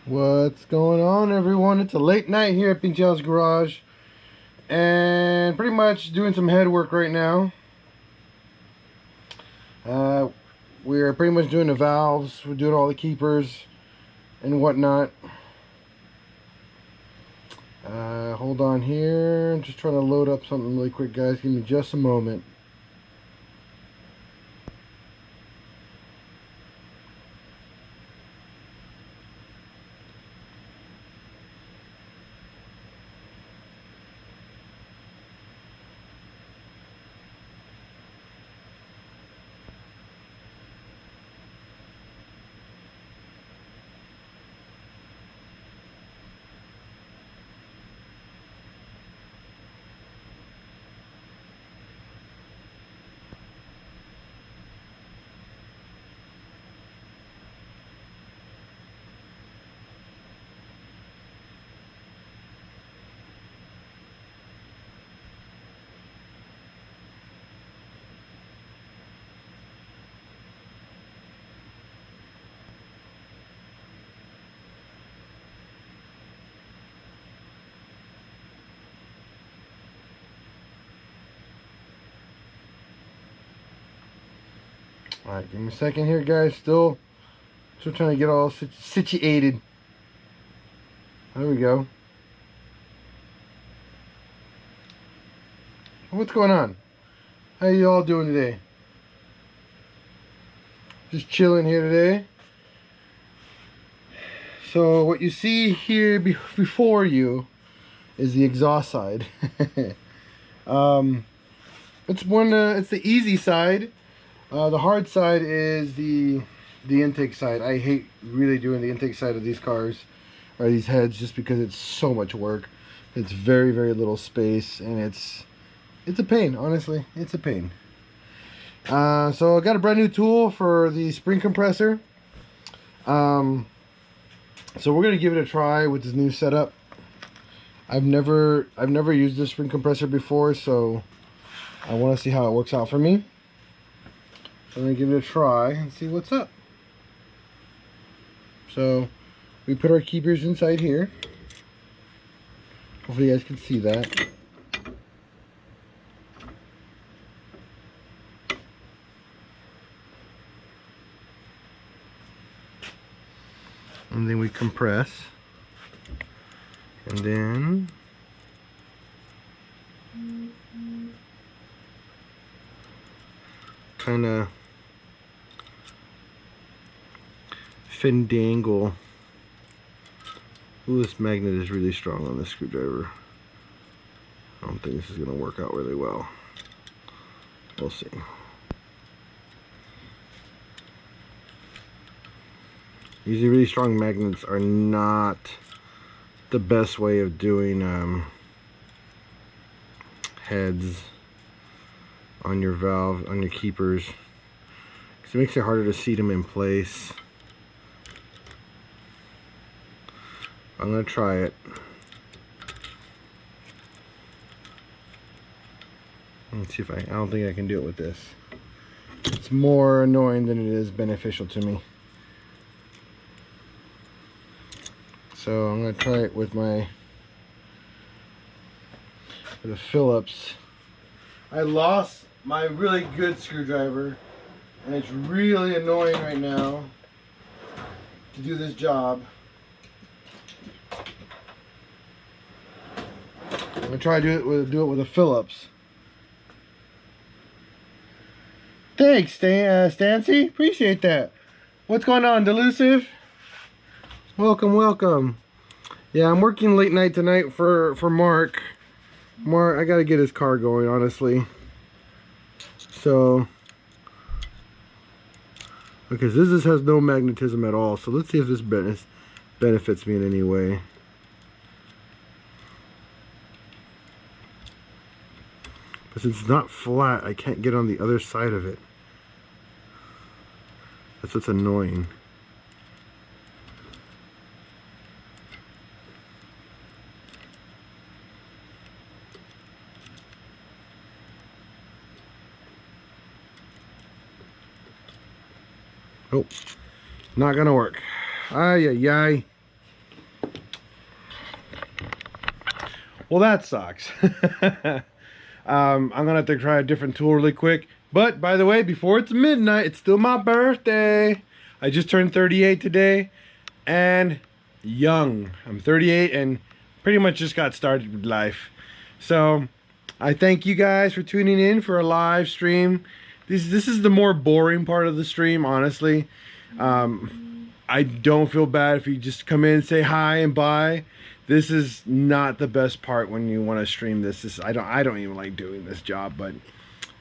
What's going on, everyone? It's a late night here at Pintel's Garage, and pretty much doing some head work right now. We're pretty much doing the valves. We're doing all the keepers and whatnot. Hold on here. I'm just trying to load up something really quick, guys. Give me just a moment. Alright, give me a second here, guys. Still trying to get all situated. There we go. What's going on? How you all doing today? Just chilling here today. So what you see here before you is the exhaust side. It's the easy side. The hard side is the intake side. I hate really doing the intake side of these cars or these heads just because it's so much work. It's very little space, and it's a pain. Honestly, it's a pain. So I got a brand new tool for the spring compressor. So we're gonna give it a try with this new setup. I've never used this spring compressor before, so I want to see how it works out for me. So I'm gonna give it a try and see what's up. So we put our keepers inside here. Hopefully you guys can see that. And then we compress. And then kind of findangle. Ooh, this magnet is really strong on this screwdriver. I don't think this is going to work out really well. We'll see. Usually really strong magnets are not the best way of doing heads on your valve, on your keepers, because it makes it harder to seat them in place. I'm gonna try it. Let's see if I don't think I can do it with this. It's more annoying than it is beneficial to me. So I'm gonna try it with a Phillips. I lost my really good screwdriver, and it's really annoying right now to do this job. I'm gonna try to do it with a Phillips. Thanks, Stancy. Appreciate that. What's going on, Delusive? Welcome. Yeah, I'm working late night tonight for Mark. I gotta get his car going, honestly. So, because this has no magnetism at all. So let's see if this benefits me in any way. But since it's not flat, I can't get on the other side of it. That's what's annoying. Oh, not gonna work. Ay. Well, that sucks. I'm gonna have to try a different tool really quick. But by the way, before it's midnight, it's still my birthday. I just turned 38 today, and young. I'm 38 and pretty much just got started with life. So I thank you guys for tuning in for a live stream. This is the more boring part of the stream, honestly. I don't feel bad if you just come in, say hi, and bye. This is not the best part when you want to stream this. I don't even like doing this job, but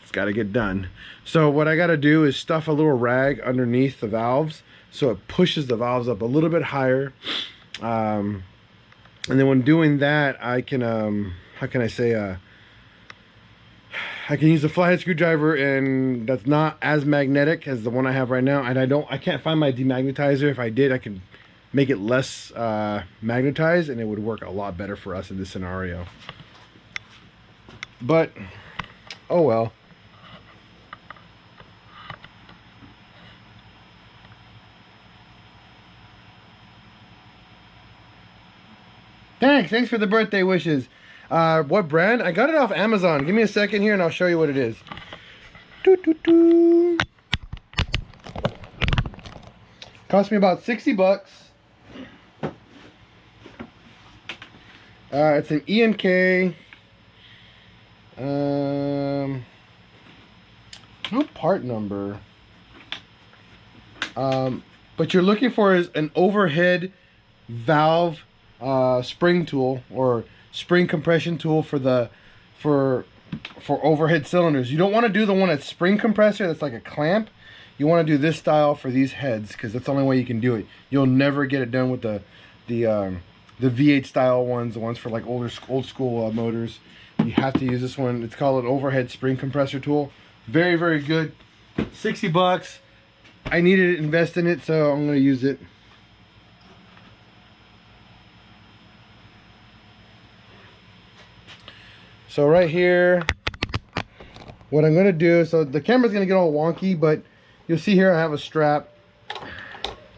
it's got to get done. So what I got to do is stuff a little rag underneath the valves so it pushes the valves up a little bit higher. And then when doing that, I can how can I say, I can use a flathead screwdriver, and that's not as magnetic as the one I have right now. And I can't find my demagnetizer. If I did, I could make it less magnetized, and it would work a lot better for us in this scenario. But oh well. Thanks for the birthday wishes. What brand? I got it off Amazon. Give me a second here and I'll show you what it is. Cost me about 60 bucks. It's an EMK. No part number. But you're looking for is an overhead valve spring tool or spring compression tool for overhead cylinders. You don't want to do the one that's spring compressor that's like a clamp. You want to do this style for these heads because that's the only way you can do it. You'll never get it done with the V8 style ones, the ones for like old school motors. You have to use this one. It's called an overhead spring compressor tool. Very, very good. 60 bucks. I needed to invest in it, so I'm going to use it. So right here, what I'm going to do, so the camera's going to get all wonky, but you'll see here I have a strap.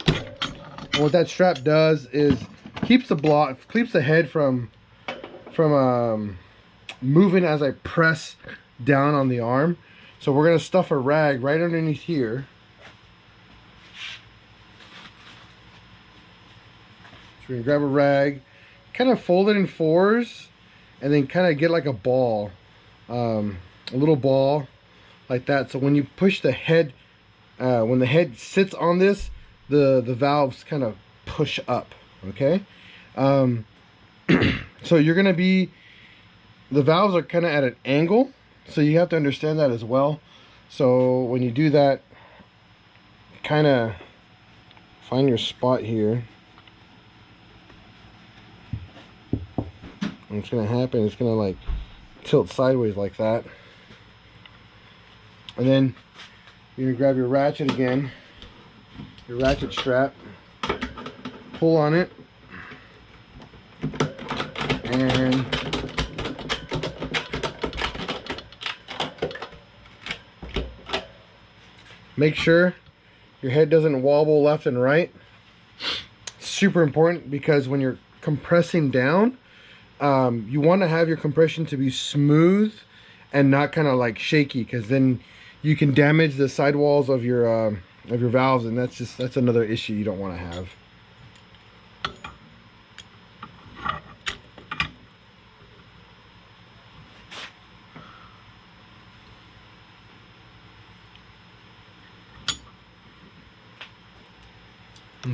And what that strap does is keeps the head from moving as I press down on the arm. So we're going to stuff a rag right underneath here. So we're going to grab a rag, kind of fold it in fours, and then kind of get like a ball, a little ball like that. So when you push the head, when the head sits on this, the valves kind of push up, okay? So you're gonna the valves are kind of at an angle, so you have to understand that as well. So when you do that, kind of find your spot here. What's gonna happen, it's gonna like tilt sideways like that. And then you're gonna grab your ratchet again, your ratchet strap, pull on it, and make sure your head doesn't wobble left and right. Super important because when you're compressing down, you want to have your compression to be smooth and not kind of like shaky, because then you can damage the sidewalls of your valves, and that's another issue you don't want to have.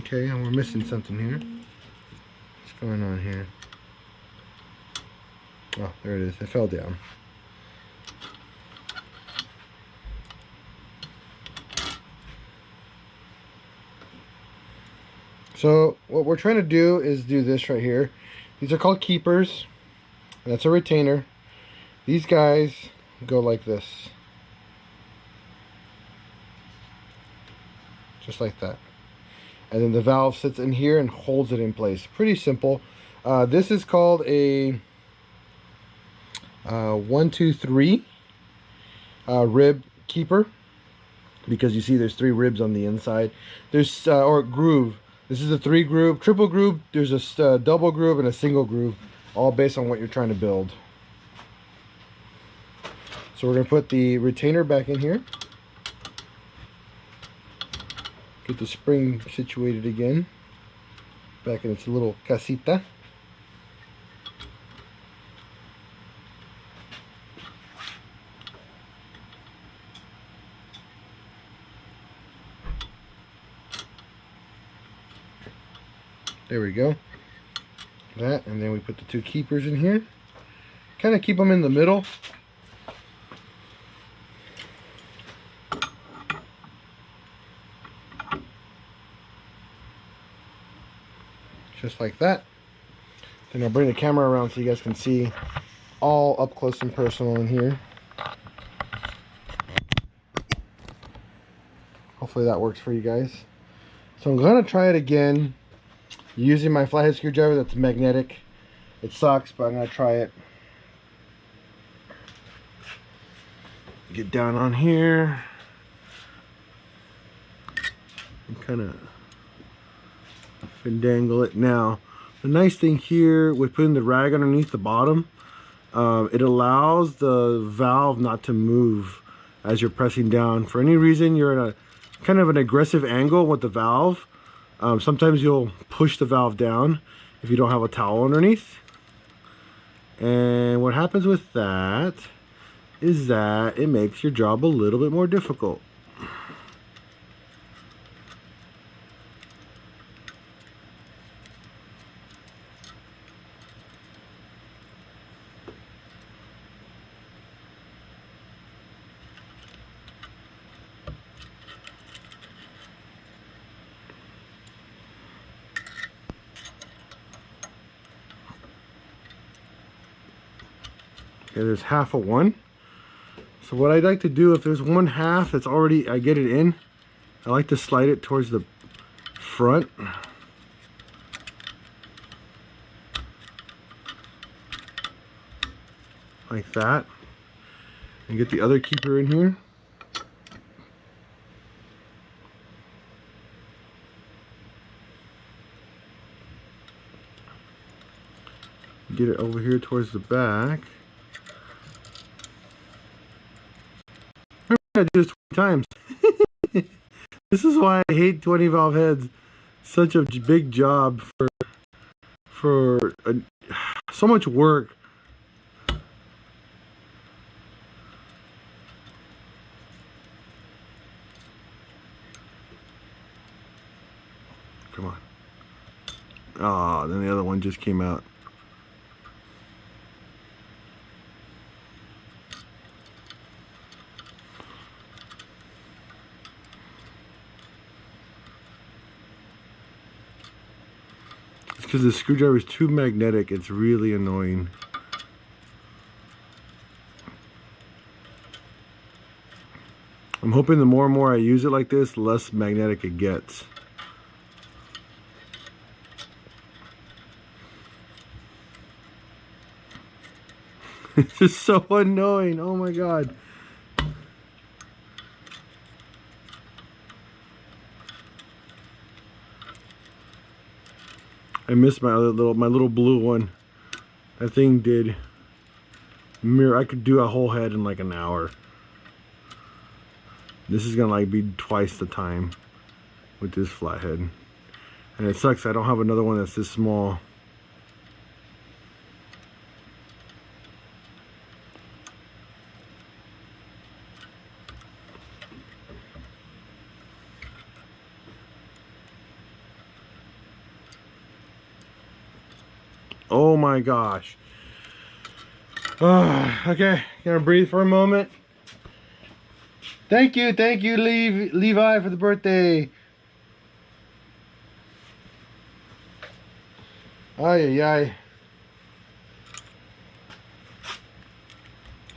Okay, and we're missing something here. What's going on here? Oh, there it is. It fell down. So what we're trying to do is do this right here. These are called keepers. And that's a retainer. These guys go like this. Just like that. And then the valve sits in here and holds it in place. Pretty simple. This is called a 1, 2, 3 rib keeper, because you see there's 3 ribs on the inside. There's or groove. This is a 3 groove, triple groove. There's a double groove and a single groove. all based on what you're trying to build. So we're going to put the retainer back in here. Get the spring situated again, back in its little casita. There we go. That, and then we put the two keepers in here. Kind of keep them in the middle. Just like that. Then I'll bring the camera around so you guys can see all up close and personal in here. Hopefully that works for you guys. So I'm gonna try it again using my flathead screwdriver that's magnetic. It sucks, but I'm gonna try it. Get down on here and kind of dangle it. Now the nice thing here with putting the rag underneath the bottom, it allows the valve not to move as you're pressing down. For any reason you're in a kind of an aggressive angle with the valve, sometimes you'll push the valve down if you don't have a towel underneath. And what happens with that is that it makes your job a little bit more difficult. Okay, there's half of one. So what I'd like to do, if there's one half that's already, I get it in, I like to slide it towards the front. Like that. And get the other keeper in here. Get it over here towards the back. I do this 20 times. This is why I hate 20 valve heads. Such a big job for so much work. Come on. Oh, then the other one just came out. Because the screwdriver is too magnetic, it's really annoying. I'm hoping the more and more I use it like this, the less magnetic it gets. It's just so annoying, oh my god. I missed my little blue one. That thing did mirror. I could do a whole head in like an hour. This is gonna like be twice the time with this flathead. And it sucks I don't have another one that's this small. Oh my gosh. Okay, gonna breathe for a moment. Thank you, Levi, for the birthday. Ay, ay, ay.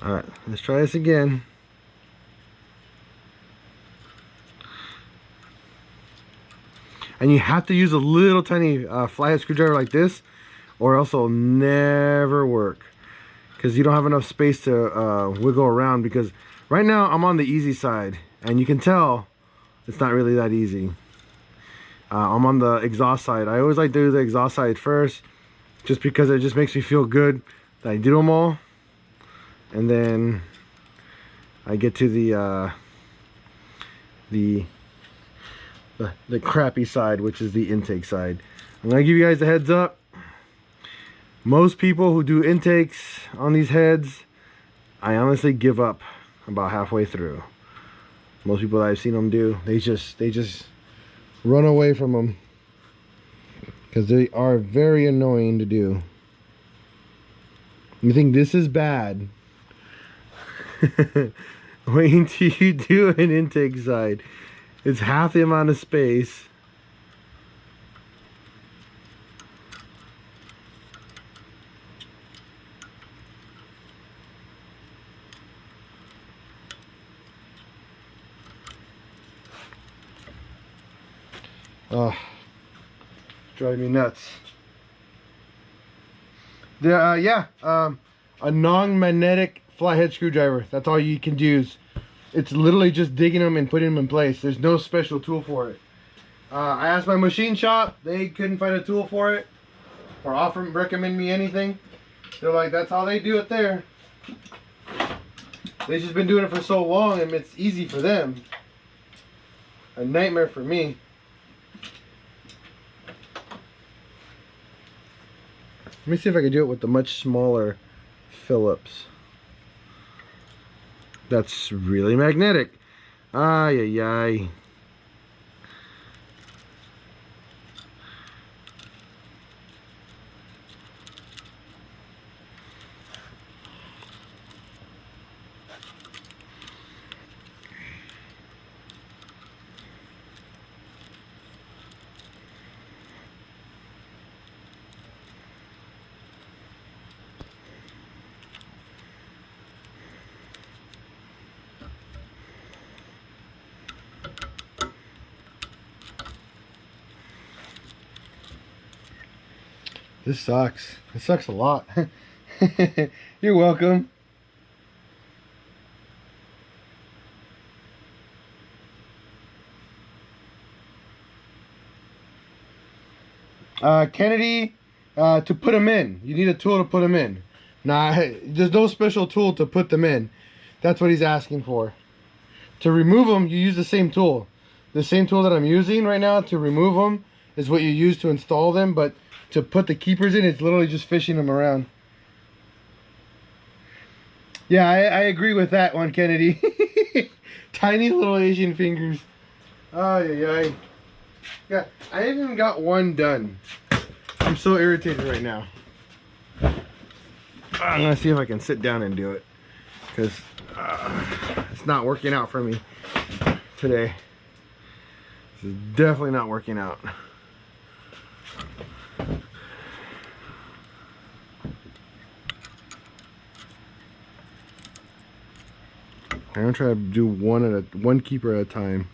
All right, let's try this again. And you have to use a little tiny flathead screwdriver like this, or else it'll never work, because you don't have enough space to wiggle around. Because right now I'm on the easy side, and you can tell it's not really that easy. I'm on the exhaust side. I always like to do the exhaust side first, just because it just makes me feel good that I do them all. And then I get to the crappy side, which is the intake side. I'm gonna give you guys a heads up. Most people who do intakes on these heads, I honestly give up about halfway through. Most people that I've seen them do, they just run away from them because they are very annoying to do. You think this is bad? Wait until you do an intake side. It's half the amount of space. Drive me nuts. A non-magnetic flathead screwdriver. That's all you can use. It's literally just digging them and putting them in place. There's no special tool for it. I asked my machine shop. They couldn't find a tool for it or recommend me anything. They're like, that's how they do it there. They've just been doing it for so long and it's easy for them. A nightmare for me. Let me see if I can do it with the much smaller Phillips. That's really magnetic. Ay, ay, ay. This sucks. It sucks a lot. You're welcome. Kennedy, to put them in. You need a tool to put them in. Nah, there's no special tool to put them in. That's what he's asking for. To remove them, you use the same tool. The same tool that I'm using right now to remove them is what you use to install them, but to put the keepers in, it's literally just fishing them around. Yeah, I agree with that one, Kennedy. Tiny little Asian fingers. Oh, yeah. Yeah, I haven't even got one done. I'm so irritated right now. I'm gonna see if I can sit down and do it, because it's not working out for me today. This is definitely not working out. I'm gonna try to do one keeper at a time.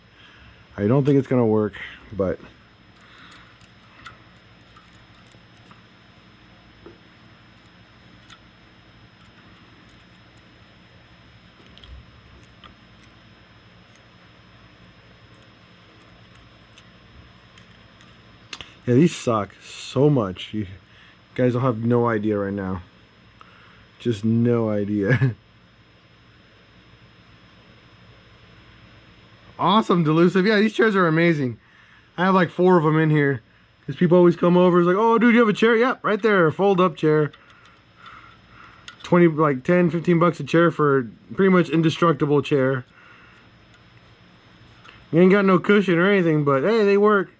I don't think it's gonna work, but yeah, these suck so much. You guys will have no idea right now. Just no idea. Awesome, Delusive. Yeah, these chairs are amazing. I have like 4 of them in here. Because people always come over. It's like, oh, dude, you have a chair? Yep, right there. A fold-up chair. 20, like 10, 15 bucks a chair for a pretty much indestructible chair. You ain't got no cushion or anything, but hey, they work.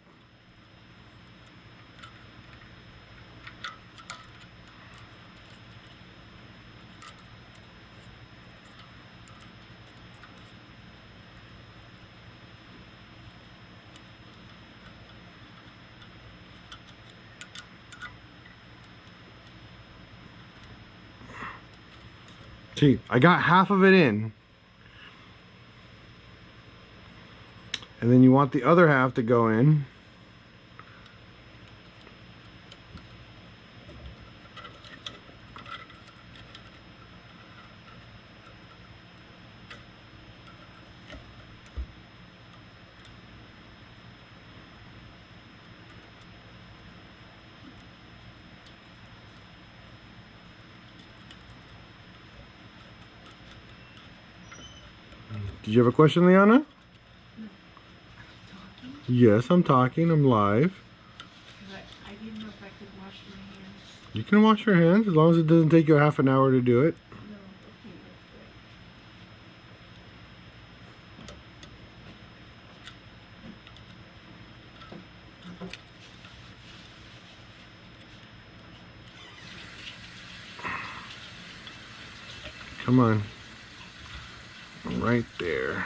See, I got half of it in. And then you want the other half to go in. Did you have a question, Liana? No. Yes, I'm talking. I'm live. I didn't know if I could wash my hands. You can wash your hands as long as it doesn't take you a half an hour to do it. No, okay, that's good. Come on. Right there.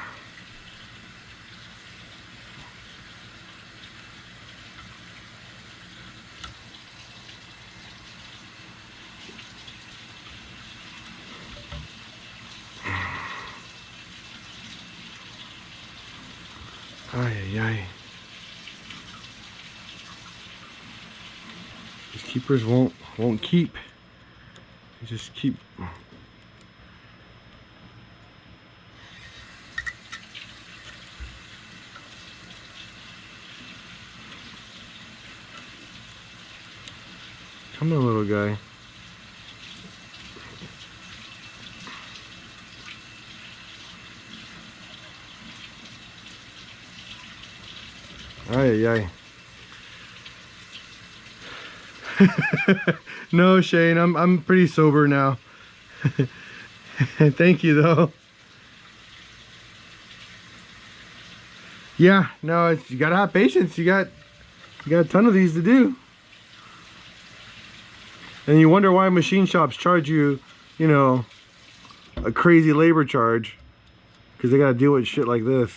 Ay, ay, ay. These keepers won't keep. They just keep. Come on, little guy. Ay, ay, ay. No, Shane, I'm pretty sober now. Thank you, though. Yeah, no, you gotta have patience. You got a ton of these to do. And you wonder why machine shops charge you, you know, a crazy labor charge, because they gotta deal with shit like this.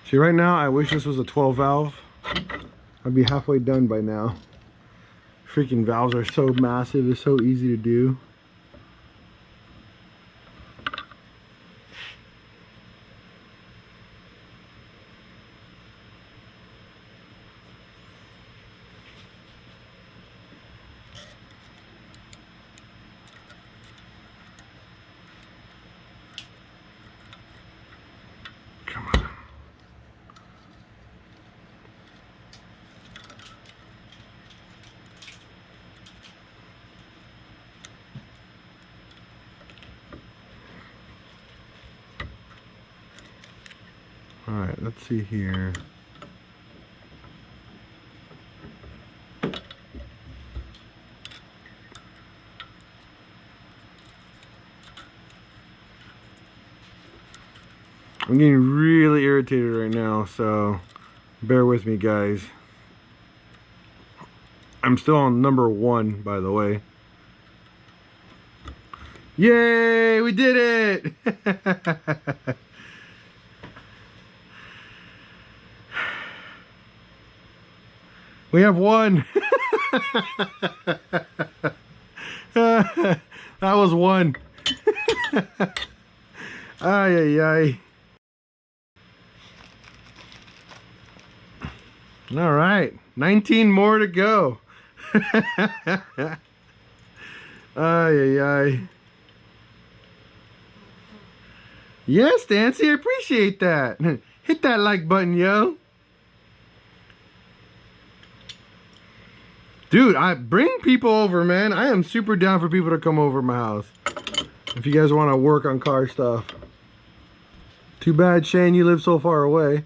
See, right now, I wish this was a 12 valve. I'd be halfway done by now. Freaking valves are so massive, it's so easy to do. Come on. All right, let's see here. I'm getting really irritated right now, so bear with me, guys. I'm still on number 1, by the way. Yay, we did it! We have 1. That was 1. Ay, ay, ay. All right, 19 more to go. Ay, ay, ay. Yes, Nancy, I appreciate that. Hit that like button, yo. Dude, I bring people over, man. I am super down for people to come over my house. If you guys want to work on car stuff. Too bad, Shane, you live so far away.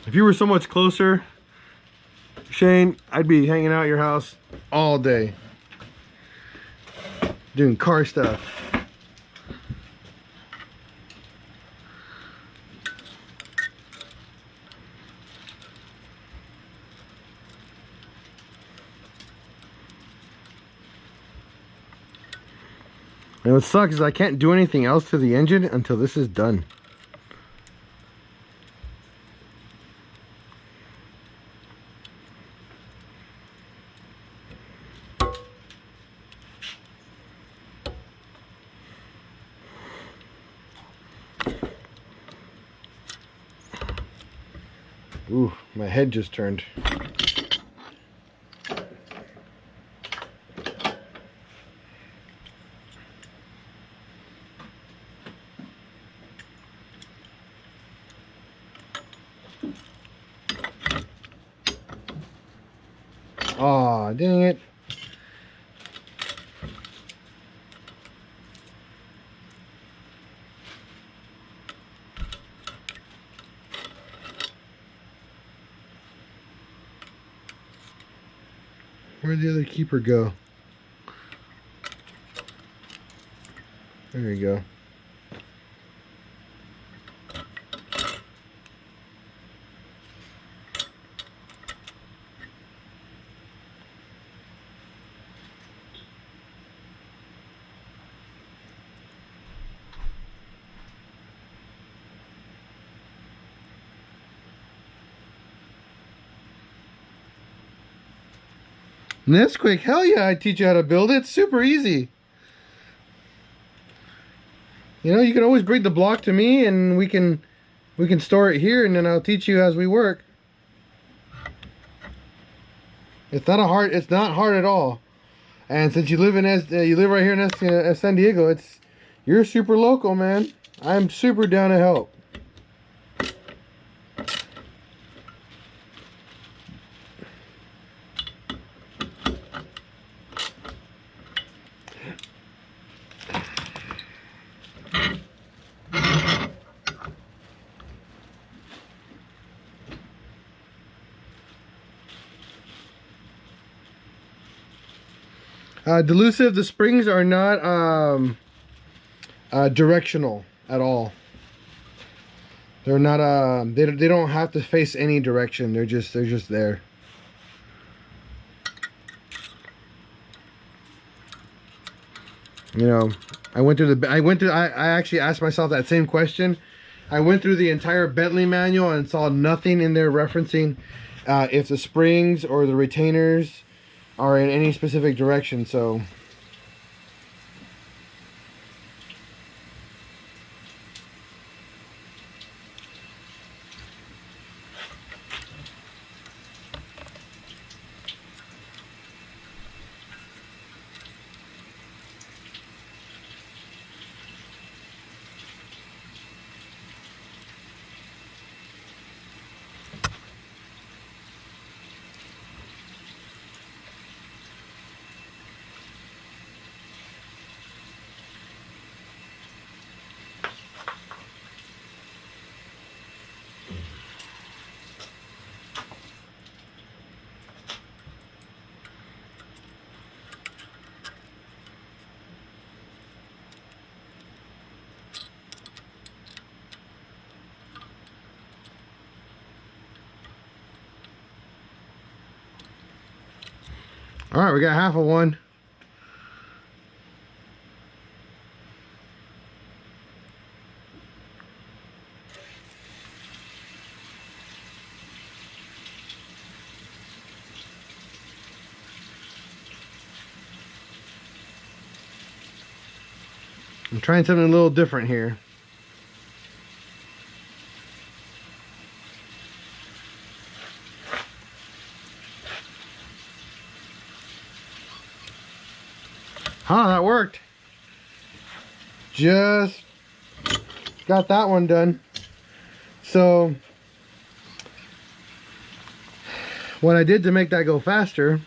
If you were so much closer, Shane, I'd be hanging out at your house all day. Doing car stuff. And what sucks is I can't do anything else to the engine until this is done. Ooh, my head just turned. Aw, dang it. Where'd the other keeper go? There you go. This quick, hell yeah, I teach you how to build it. It's super easy. You know, you can always bring the block to me and we can store it here, and then I'll teach you as we work. It's not hard at all. And since you live right here in San Diego, you're super local, man. I'm super down to help. Delusive, the springs are not directional at all. They're not they don't have to face any direction. They're just there. You know, I actually asked myself that same question. I went through the entire Bentley manual and saw nothing in there referencing if the springs or the retainers are in any specific direction. So all right, we got half of one. I'm trying something a little different here. Huh, that worked. Just got that one done. So what I did to make that go faster,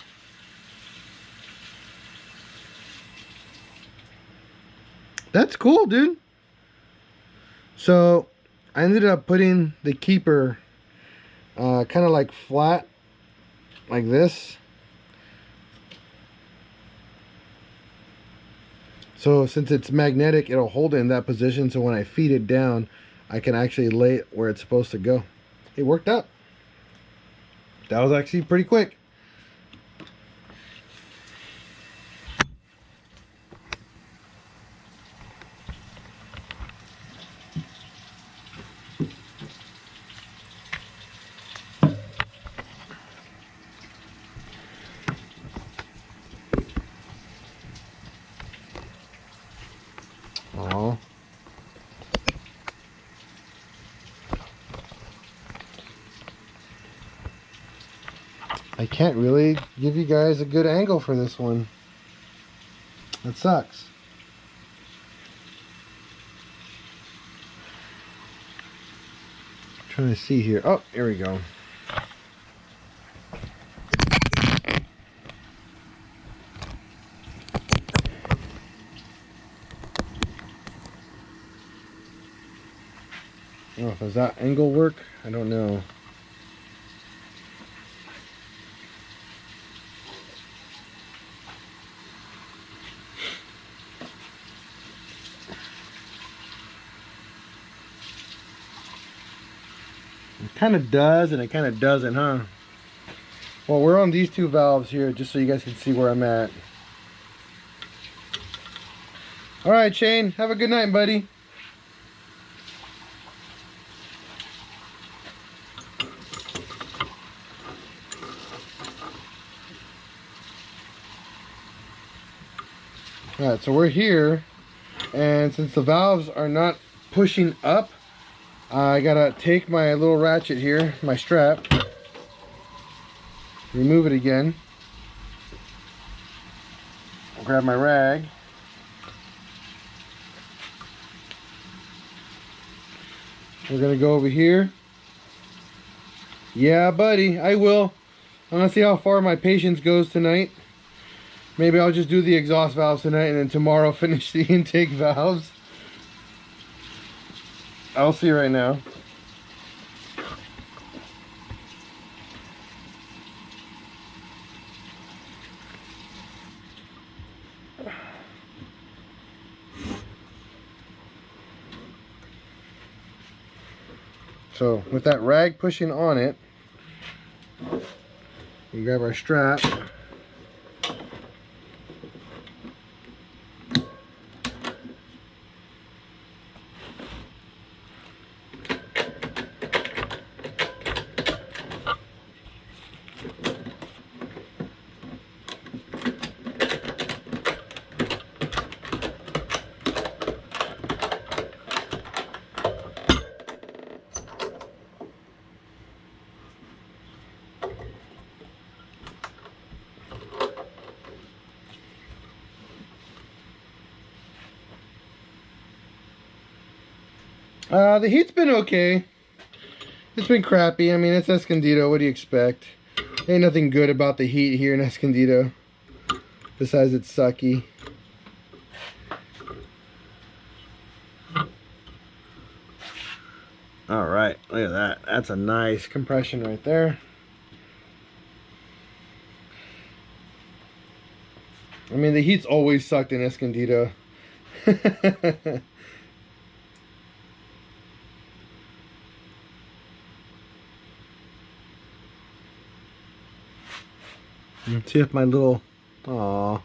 that's cool, dude. So I ended up putting the keeper kind of like flat like this. So since it's magnetic, it'll hold it in that position. So when I feed it down, I can actually lay it where it's supposed to go. It worked out. That was actually pretty quick. Oh. I can't really give you guys a good angle for this one. That sucks. I'm trying to see here. Oh, here we go. Oh, does that angle work? I don't know. It kind of does and it kind of doesn't, huh? Well, we're on these two valves here just so you guys can see where I'm at. All right, Shane, have a good night, buddy. All right, so we're here, and since the valves are not pushing up, I gotta take my little ratchet here, my strap, remove it again. I'll grab my rag. We're gonna go over here. Yeah, buddy, I will. I'm gonna see how far my patience goes tonight. Maybe I'll just do the exhaust valves tonight and then tomorrow finish the intake valves. I'll see right now. So with that rag pushing on it, we grab our strap. The heat's been okay. It's been crappy. I mean, it's Escondido. What do you expect? Ain't nothing good about the heat here in Escondido. Besides it's sucky. Alright, look at that. That's a nice compression right there. I mean, the heat's always sucked in Escondido. Let's see if my little... Aww.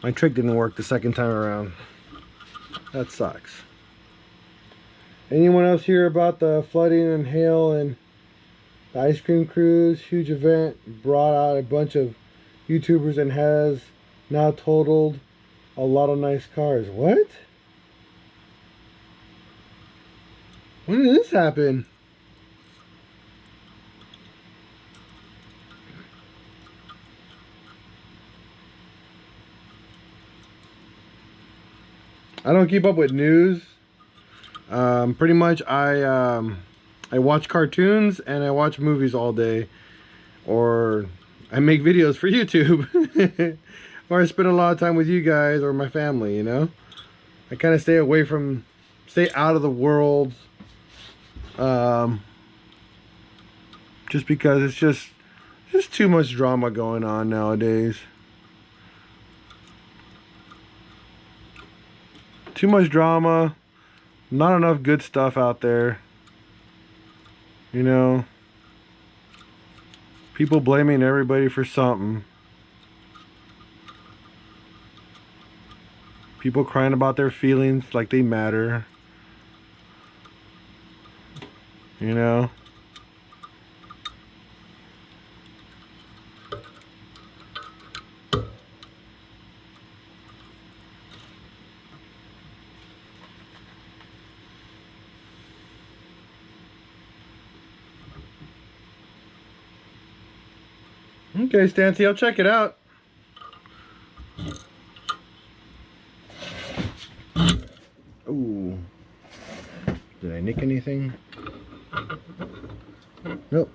My trick didn't work the second time around. That sucks. Anyone else hear about the flooding and hail and the ice cream cruise? Huge event. Brought out a bunch of YouTubers and has now totaled a lot of nice cars. What? When did this happen? I don't keep up with news. Pretty much I watch cartoons and I watch movies all day, or I make videos for YouTube, or I spend a lot of time with you guys or my family, you know. I kind of stay out of the world, just because it's just too much drama going on nowadays. Too much drama, not enough good stuff out there, you know. People blaming everybody for something. People crying about their feelings like they matter, you know. Okay, Stancy, I'll check it out. Ooh. Did I nick anything? Nope.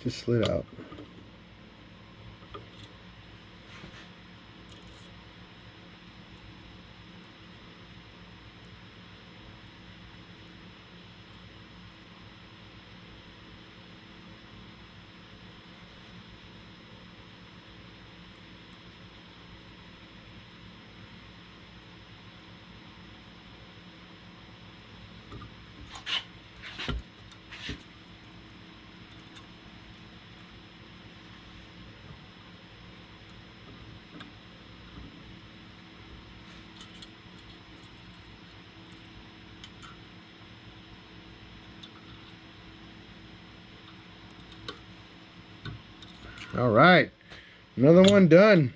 Just slid out. All right, another one done.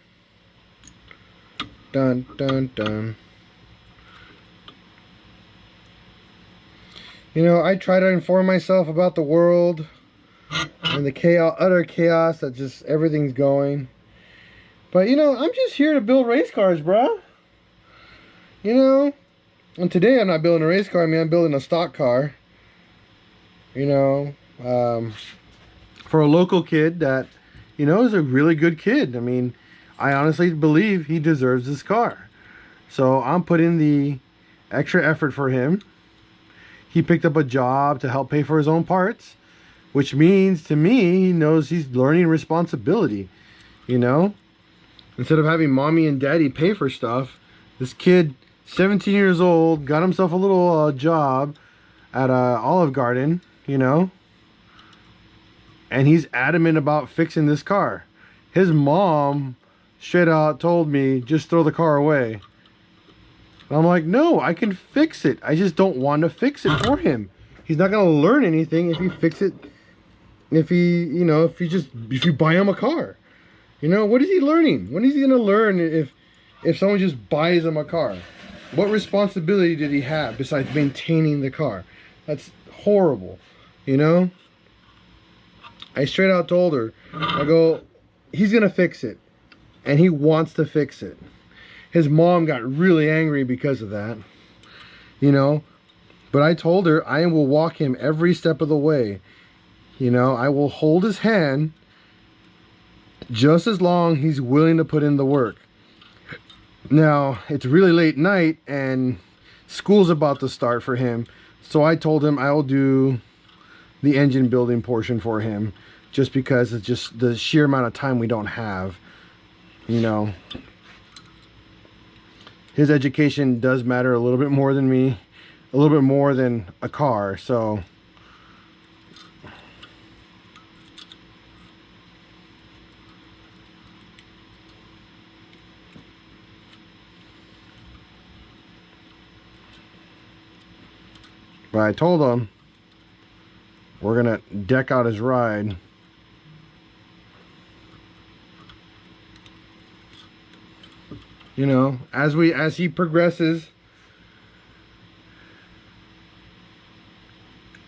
Dun, dun, dun. You know, I try to inform myself about the world and the chaos, utter chaos that just everything's going. But, you know, I'm just here to build race cars, bruh. You know, and today I'm not building a race car. I mean, I'm building a stock car. You know, for a local kid that, you know, is a really good kid. I mean, I honestly believe he deserves this car. So I'm putting the extra effort for him. He picked up a job to help pay for his own parts, which means to me, he knows he's learning responsibility. You know, instead of having mommy and daddy pay for stuff, this kid, 17 years old, got himself a little job at Olive Garden, you know, and he's adamant about fixing this car. His mom straight out told me, just throw the car away. And I'm like, no, I can fix it. I just don't want to fix it for him. He's not going to learn anything if you fix it. If he, you know, if you buy him a car. You know, what is he learning? When is he going to learn if someone just buys him a car? What responsibility did he have besides maintaining the car? That's horrible, you know? I straight out told her, I go, he's going to fix it. And he wants to fix it. His mom got really angry because of that, you know? But I told her I will walk him every step of the way. You know, I will hold his hand just as long he's willing to put in the work. Now, it's really late night and school's about to start for him. So I told him I will do the engine building portion for him just because it's just the sheer amount of time we don't have, you know. His education does matter a little bit more than me, a little bit more than a car, so. But I told him we're gonna deck out his ride. You know, as he progresses.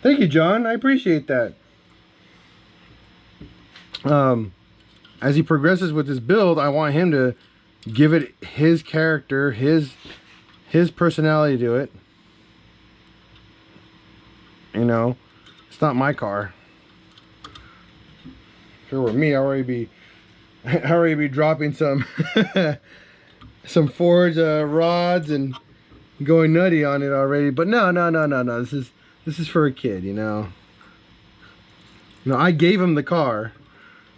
Thank you, John. I appreciate that. As he progresses with his build, I want him to give it his character, his personality to it. You know, it's not my car. If it were me, I already be dropping some some Ford rods and going nutty on it already. But no. This is for a kid, you know. You know, I gave him the car.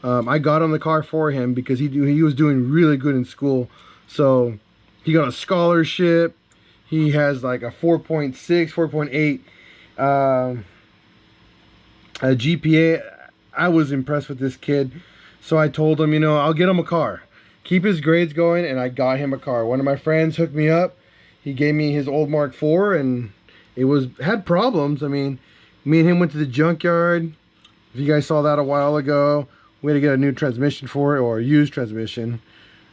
I got him the car for him because he was doing really good in school. So he got a scholarship. He has like a 4.6, 4.8 a GPA. I was impressed with this kid. So I told him, you know, I'll get him a car. Keep his grades going, and I got him a car. One of my friends hooked me up. He gave me his old Mark IV, and it had problems. I mean, me and him went to the junkyard. If you guys saw that a while ago, we had to get a new transmission for it, or a used transmission,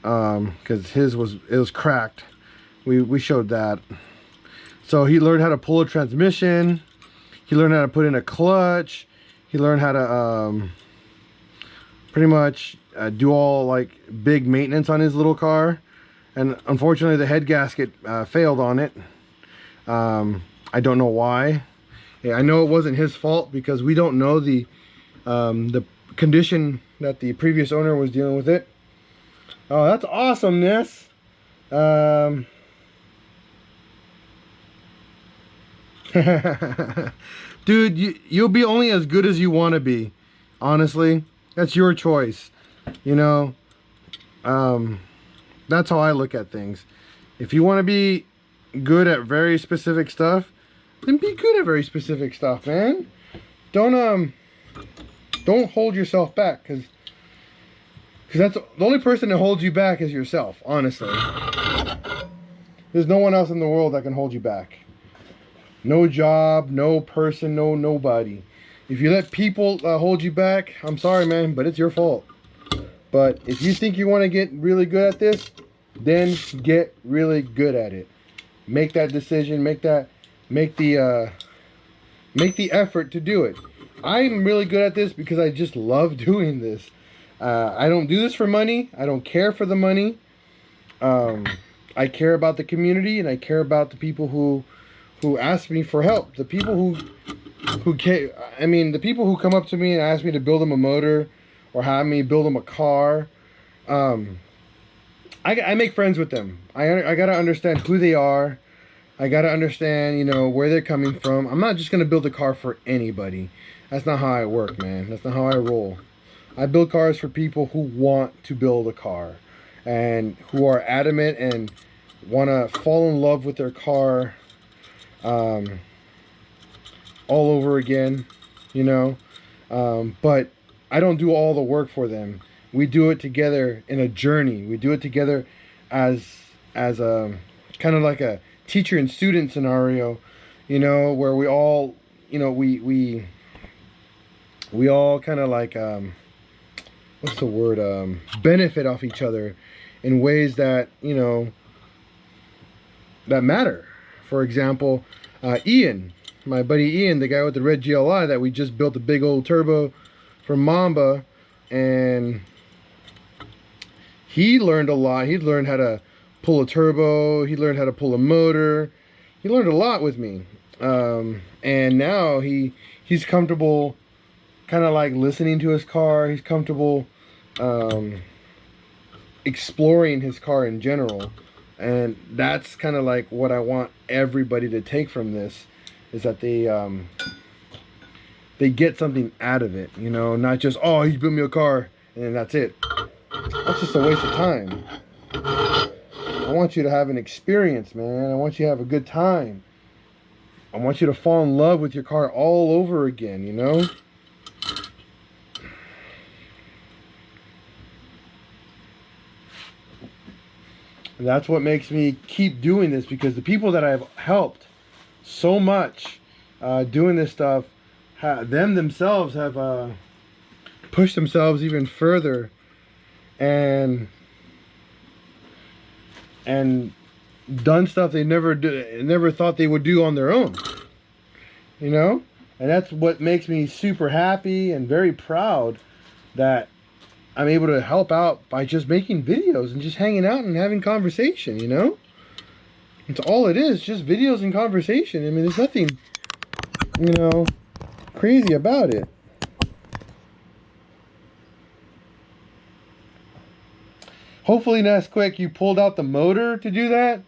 because it was cracked. We showed that. So he learned how to pull a transmission. He learned how to put in a clutch. He learned how to pretty much do all like big maintenance on his little car, and unfortunately the head gasket failed on it. I don't know why. Yeah, I know it wasn't his fault because we don't know the condition that the previous owner was dealing with it. Oh, that's awesomeness. Dude, you'll be only as good as you want to be. Honestly, that's your choice. You know, that's how I look at things. If you want to be good at very specific stuff, then be good at very specific stuff, man. Don't hold yourself back, because that's the only person that holds you back is yourself, honestly. There's no one else in the world that can hold you back. No job, no person, no nobody. If you let people hold you back, I'm sorry, man, but it's your fault. But if you think you want to get really good at this, then get really good at it. Make that decision, make the effort to do it. I'm really good at this because I just love doing this. I don't do this for money. I don't care for the money. I care about the community, and I care about the people who ask me for help. The people the people who come up to me and ask me to build them a motor or have me build them a car. I make friends with them. I gotta understand who they are. I gotta understand, you know, where they're coming from. I'm not just gonna build a car for anybody. That's not how I work, man. That's not how I roll. I build cars for people who want to build a car and who are adamant and want to fall in love with their car all over again, you know. But I don't do all the work for them. We do it together in a journey. We do it together as a kind of like a teacher and student scenario, you know, where we all, you know, we all kind of like what's the word, benefit off each other in ways that, you know, that matter. For example, Ian, my buddy Ian, the guy with the red GLI that we just built a big old turbo from Mamba, and he learned a lot. He learned how to pull a turbo. He learned how to pull a motor. He learned a lot with me. And now he's comfortable kind of like listening to his car. He's comfortable exploring his car in general. And that's kind of like what I want everybody to take from this, is that they get something out of it, you know, not just, oh, he built me a car and then that's it. That's just a waste of time. I want you to have an experience, man. I want you to have a good time. I want you to fall in love with your car all over again, you know? And that's what makes me keep doing this, because the people that I've helped so much doing this stuff, themselves have pushed themselves even further and done stuff they never thought they would do on their own, you know? And that's what makes me super happy and very proud that I'm able to help out by just making videos and just hanging out and having conversation, you know? It's all it is, just videos and conversation. I mean, there's nothing, you know, crazy about it. Hopefully, Nesquick, you pulled out the motor to do that.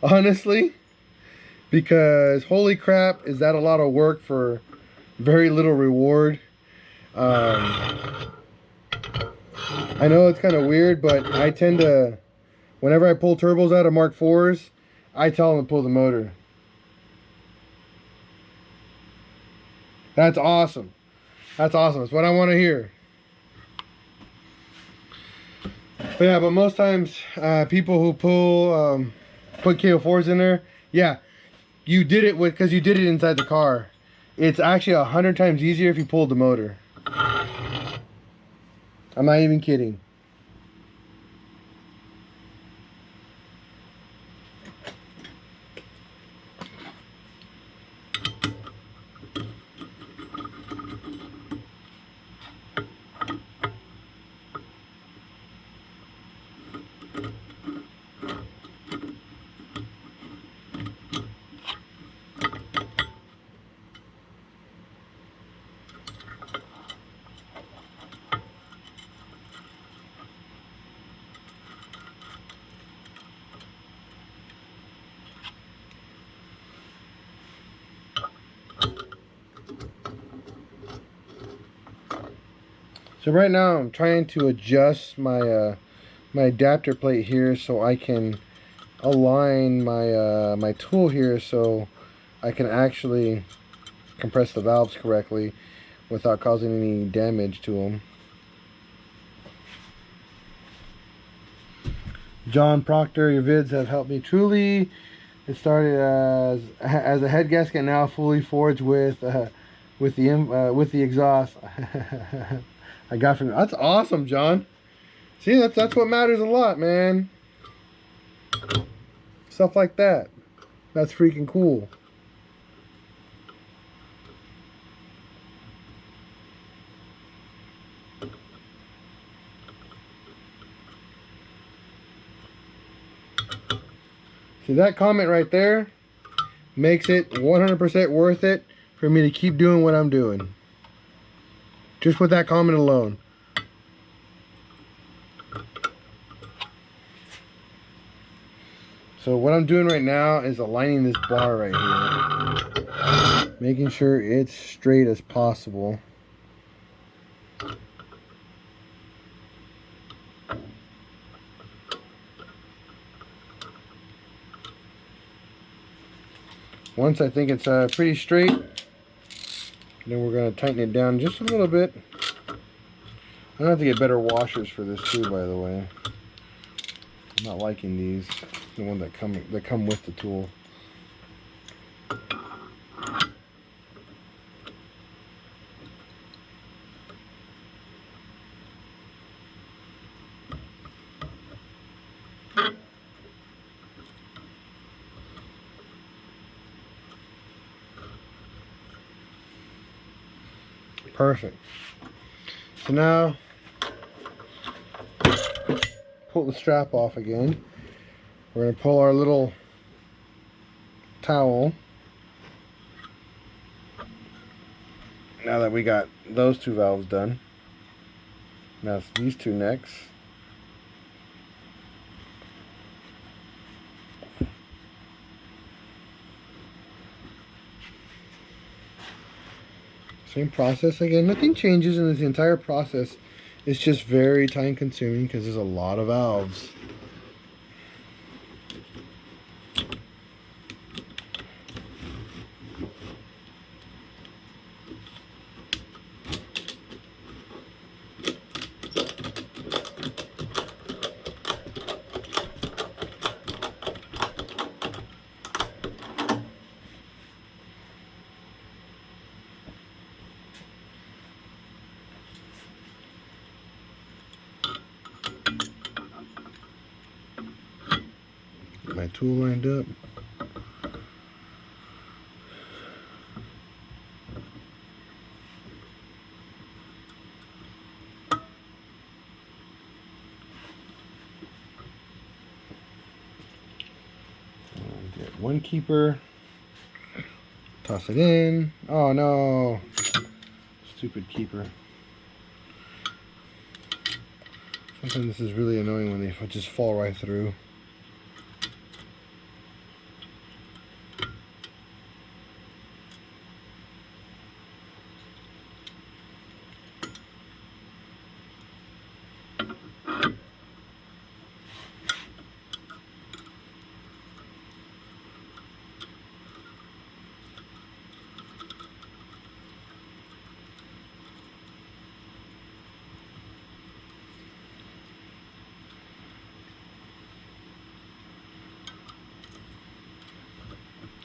Honestly, because holy crap, is that a lot of work for very little reward. I know it's kind of weird, but I tend to, whenever I pull turbos out of Mark IVs, I tell them to pull the motor. That's awesome. That's awesome. That's what I want to hear. But yeah, but most times, people who put KO4s in there, yeah, you did it because you did it inside the car. It's actually 100 times easier if you pulled the motor. I'm not even kidding. So right now I'm trying to adjust my my adapter plate here so I can align my my tool here so I can actually compress the valves correctly without causing any damage to them. John Proctor, your vids have helped me truly. It started as a head gasket, now fully forged with the exhaust. I got from that's awesome, John. See, that's what matters a lot, man. Stuff like that. That's freaking cool. See, that comment right there makes it 100% worth it for me to keep doing what I'm doing. Just with that comment alone. So what I'm doing right now is aligning this bar right here. Making sure it's straight as possible. Once I think it's pretty straight, then we're going to tighten it down just a little bit. I'm going to have to get better washers for this too, by the way. I'm not liking these, the ones that come with the tool. Perfect. So now, pull the strap off again. We're going to pull our little towel. Now that we got those two valves done. Now it's these two next. Same process again. Nothing changes in this entire process. It's just very time consuming because there's a lot of valves. My tool lined up. Get one keeper. Toss it in. Oh no. Stupid keeper. Sometimes this is really annoying when they just fall right through.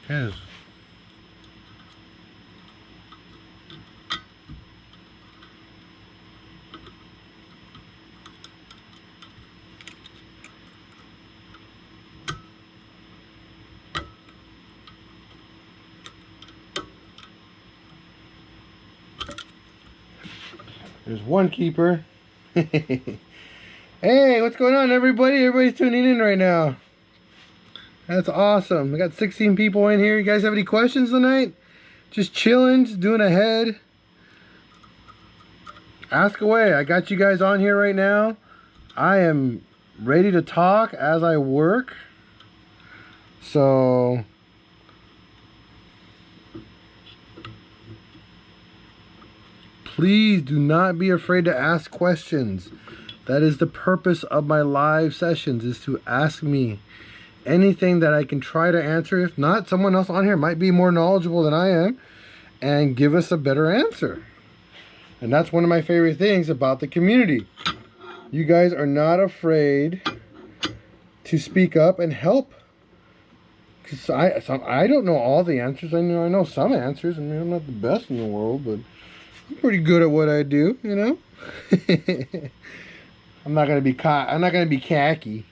Yes. There's one keeper. Hey, what's going on, everybody? Everybody's tuning in right now. That's awesome. We got 16 people in here. You guys have any questions tonight? Just chilling, just doing a head. Ask away. I got you guys on here right now. I am ready to talk as I work. So please do not be afraid to ask questions. That is the purpose of my live sessions, is to ask me anything that I can try to answer. If not, someone else on here might be more knowledgeable than I am and give us a better answer. And that's one of my favorite things about the community. You guys are not afraid to speak up and help. Because I don't know all the answers. I know some answers. I mean, I'm not the best in the world, but I'm pretty good at what I do, you know. I'm not gonna be khaki.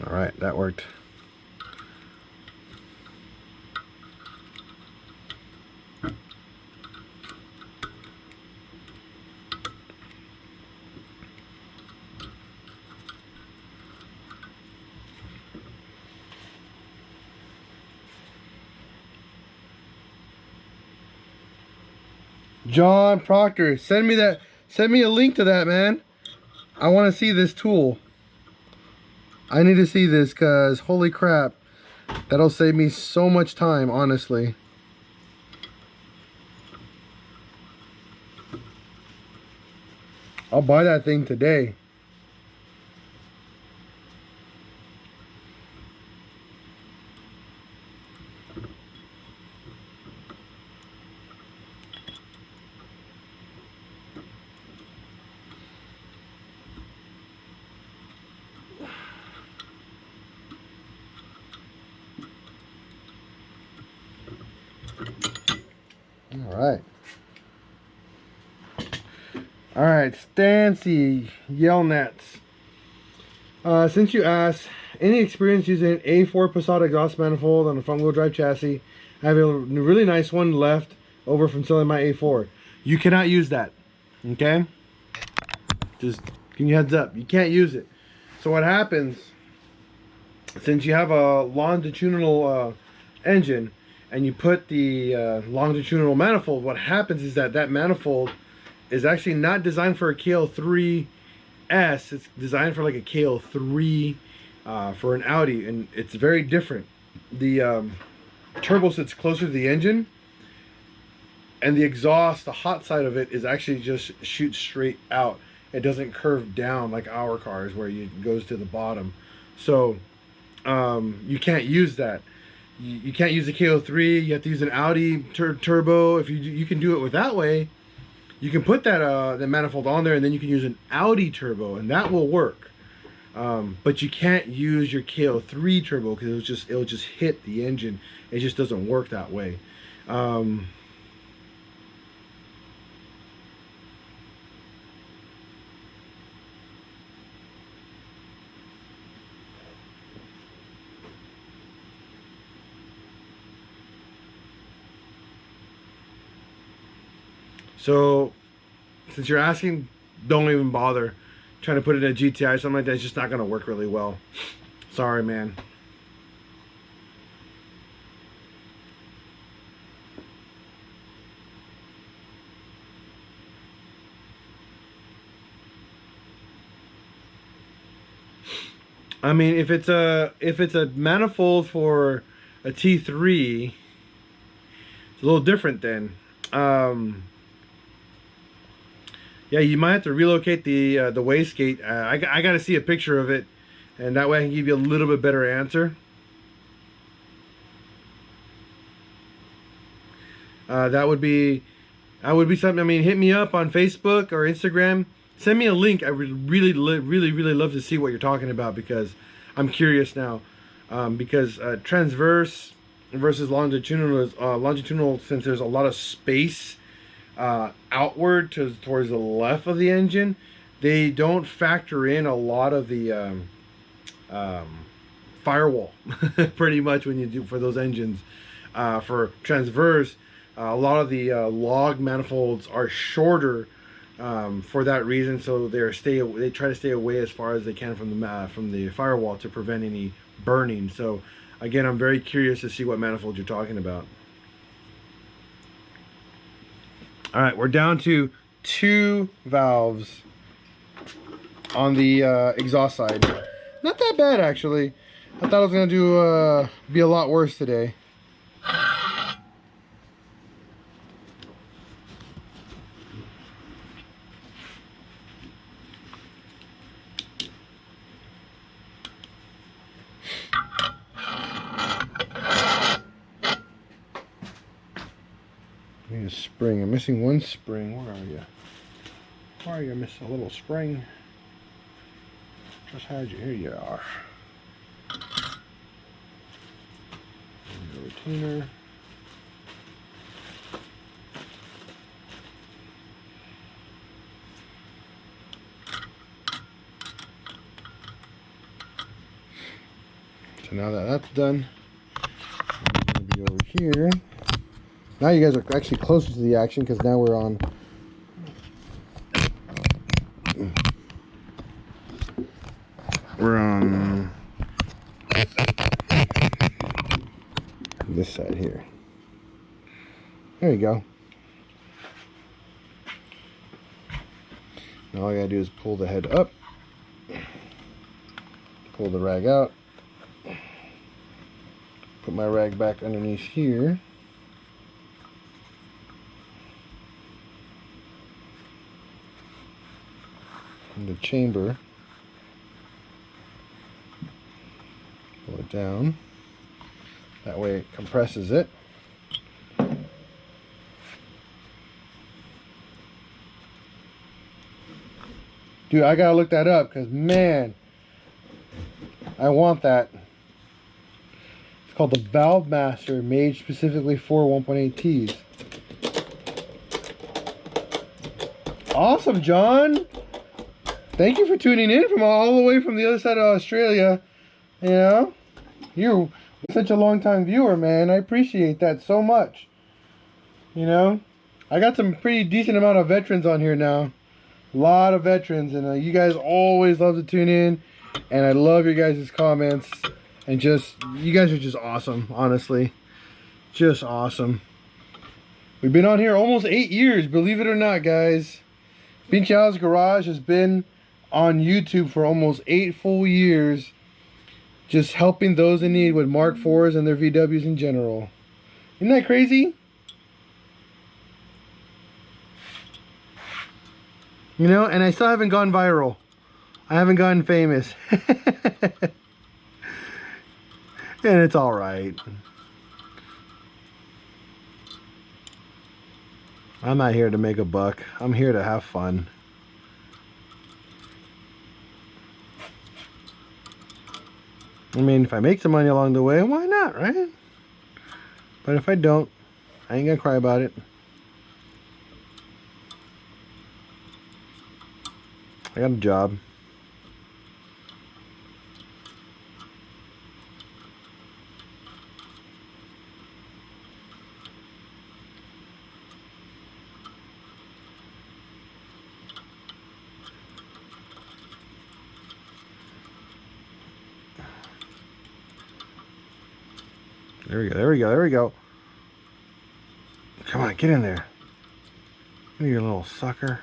All right, that worked. John Proctor, send me a link to that, man. I want to see this tool. I need to see this, because holy crap, that'll save me so much time, honestly. I'll buy that thing today. All right, Stancy Yelnats. Since you asked, any experience using A4 Passat exhaust manifold on a front-wheel drive chassis? I have a really nice one left over from selling my A4. You cannot use that, okay? Just give you a heads up. You can't use it. So what happens, since you have a longitudinal engine and you put the longitudinal manifold, what happens is that manifold is actually not designed for a KL3S. It's designed for like a KL3 for an Audi, and it's very different. The turbo sits closer to the engine, and the exhaust, the hot side of it, is actually just shoots straight out. It doesn't curve down like our cars where it goes to the bottom. So you can't use that. You can't use a KO3. You have to use an Audi turbo. If you can do it with that way, you can put that the manifold on there, and then you can use an Audi turbo, and that will work. But you can't use your KO3 turbo because it'll just hit the engine. It just doesn't work that way. So, since you're asking, don't even bother trying to put it in a GTI or something like that. It's just not going to work really well. Sorry, man. I mean, if it's a manifold for a T3, it's a little different then. Yeah, you might have to relocate the wastegate. I got to see a picture of it, and that way I can give you a little bit better answer. That would be something. I mean, hit me up on Facebook or Instagram. Send me a link. I would really love to see what you're talking about, because I'm curious now. Because transverse versus longitudinal, since there's a lot of space outward towards the left of the engine, they don't factor in a lot of the firewall pretty much when you do for those engines. For transverse, a lot of the log manifolds are shorter for that reason, so they try to stay away as far as they can from the firewall to prevent any burning. So Again, I'm very curious to see what manifold you're talking about. All right, we're down to 2 valves on the exhaust side. Not that bad, actually. I thought it was gonna be a lot worse today. I need a spring. I'm missing 1 spring. Where are you? Where are you? I missed a little spring. Just had you. Here you are. Retainer. So now that that's done, I'm going to be over here. Now you guys are actually closer to the action because now we're on. We're on this side here. There you go. Now all I gotta do is pull the head up, pull the rag out, put my rag back underneath here. In the chamber. Pull it down. That way it compresses it. Dude, I gotta look that up because, man, I want that. It's called the Valve Master, made specifically for 1.8Ts. Awesome, John. Thank you for tuning in from all the way from the other side of Australia. You know, you're such a long-time viewer, man. I appreciate that so much. You know, I got some pretty decent amount of veterans on here now. A lot of veterans, and you guys always love to tune in, and I love your guys' comments, and just, you guys are just awesome, honestly. Just awesome. We've been on here almost 8 years, believe it or not, guys. Pinchao's Garage has been on YouTube for almost 8 full years, just helping those in need with Mark IVs and their VWs in general. Isn't that crazy? You know, and I still haven't gone viral. I haven't gotten famous. And it's all right. I'm not here to make a buck. I'm here to have fun. I mean, if I make some money along the way, why not, right? But if I don't, I ain't gonna cry about it. I got a job. There we go, there we go, there we go. Come on, get in there. You little sucker.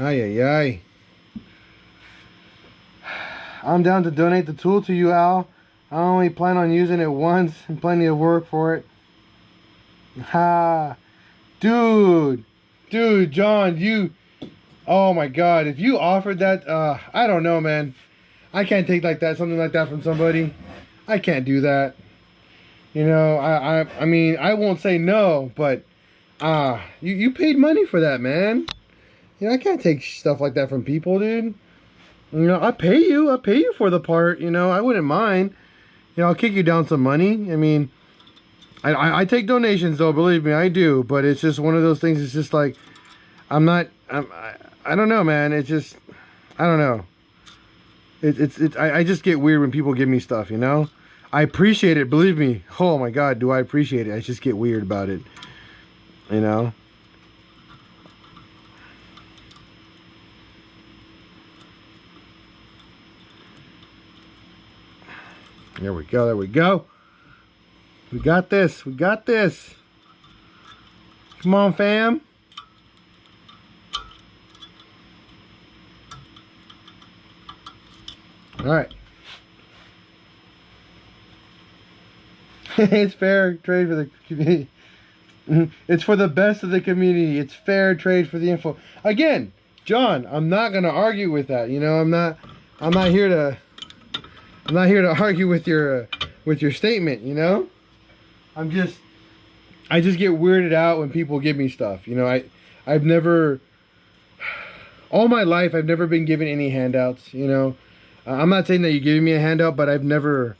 Ay, ay, ay. I'm down to donate the tool to you, Al. I only plan on using it once and plenty of work for it. Ha. Dude, John, you... Oh my God, if you offered that, I don't know, man. I can't take something like that from somebody. I can't do that. You know, I mean, I won't say no, but, you paid money for that, man. You know, I can't take stuff like that from people, dude. You know, I pay you for the part, you know, I wouldn't mind. You know, I'll kick you down some money. I mean, I take donations though, believe me, I do. But it's just one of those things. It's just like I don't know, man. It's just I don't know. I just get weird when people give me stuff, you know. I appreciate it, believe me. Oh my God, do I appreciate it? I just get weird about it, you know. There we go. There we go. We got this. We got this. Come on, fam. All right. It's fair trade for the community. It's for the best of the community. It's fair trade for the info. Again, John, I'm not gonna argue with that. You know, I'm not here to argue with your statement. You know, I just get weirded out when people give me stuff. You know, I've never, all my life, I've never been given any handouts. You know, I'm not saying that you're giving me a handout, but I've never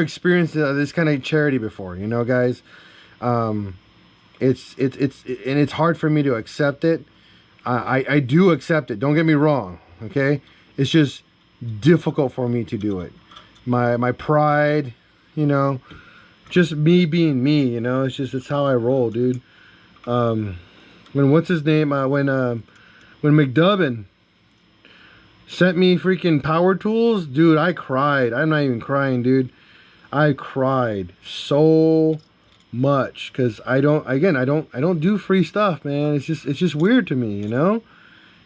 experienced this kind of charity before, you know, guys. It's hard for me to accept it. I do accept it. Don't get me wrong, okay? It's just difficult for me to do it. My pride, you know, just me being me, you know. It's how I roll, dude. When what's his name? When McDubbin sent me freaking power tools, dude, I cried. I'm not even crying, dude. I cried so much because I don't do free stuff, man. It's just weird to me, you know.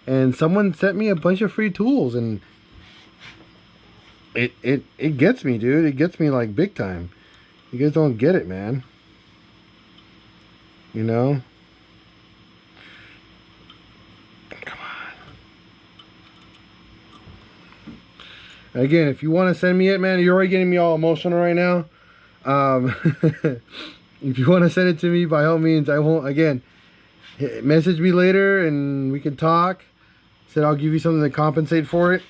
And someone sent me a bunch of free tools, and it gets me, dude. It gets me like big time. You guys don't get it, man. You know. Again, if you want to send me it, man, you're already getting me all emotional right now. If you want to send it to me, by all means, I won't. Again, message me later and we can talk. Said I'll give you something to compensate for it.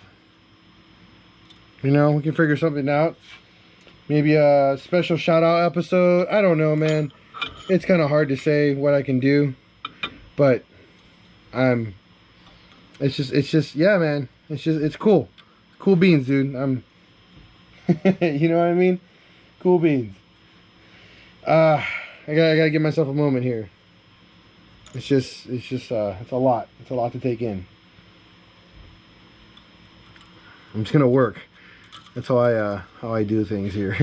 You know, we can figure something out. Maybe a special shout out episode. I don't know, man. It's kind of hard to say what I can do, but it's just yeah, man. It's cool. Cool beans, dude. You know what I mean? Cool beans. I gotta give myself a moment here. It's a lot. It's a lot to take in. I'm just gonna work. That's how I do things here.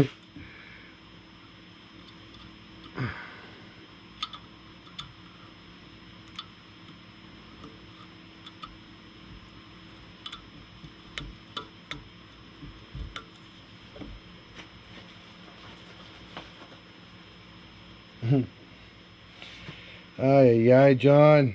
Ay, ay, John.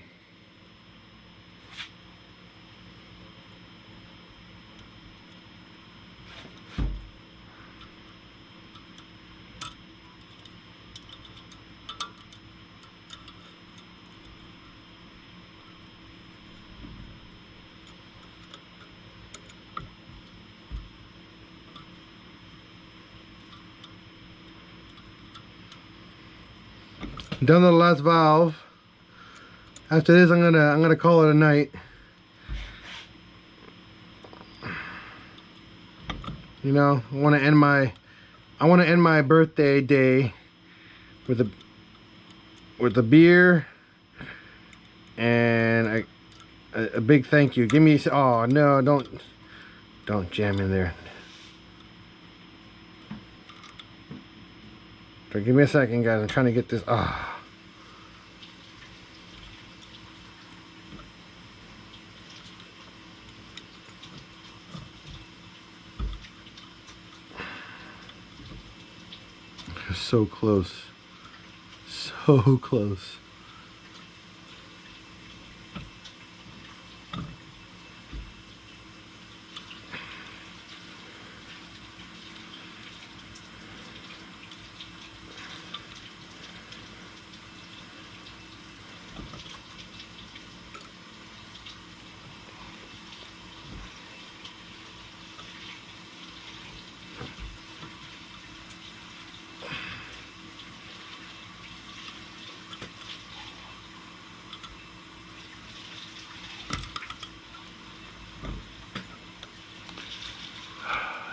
Done the last valve. After this, I'm gonna call it a night. You know, I want to end my birthday day with a beer and a big thank you. Give me, oh no, don't jam in there. So give me a second, guys. I'm trying to get this. Ah. So close. So close.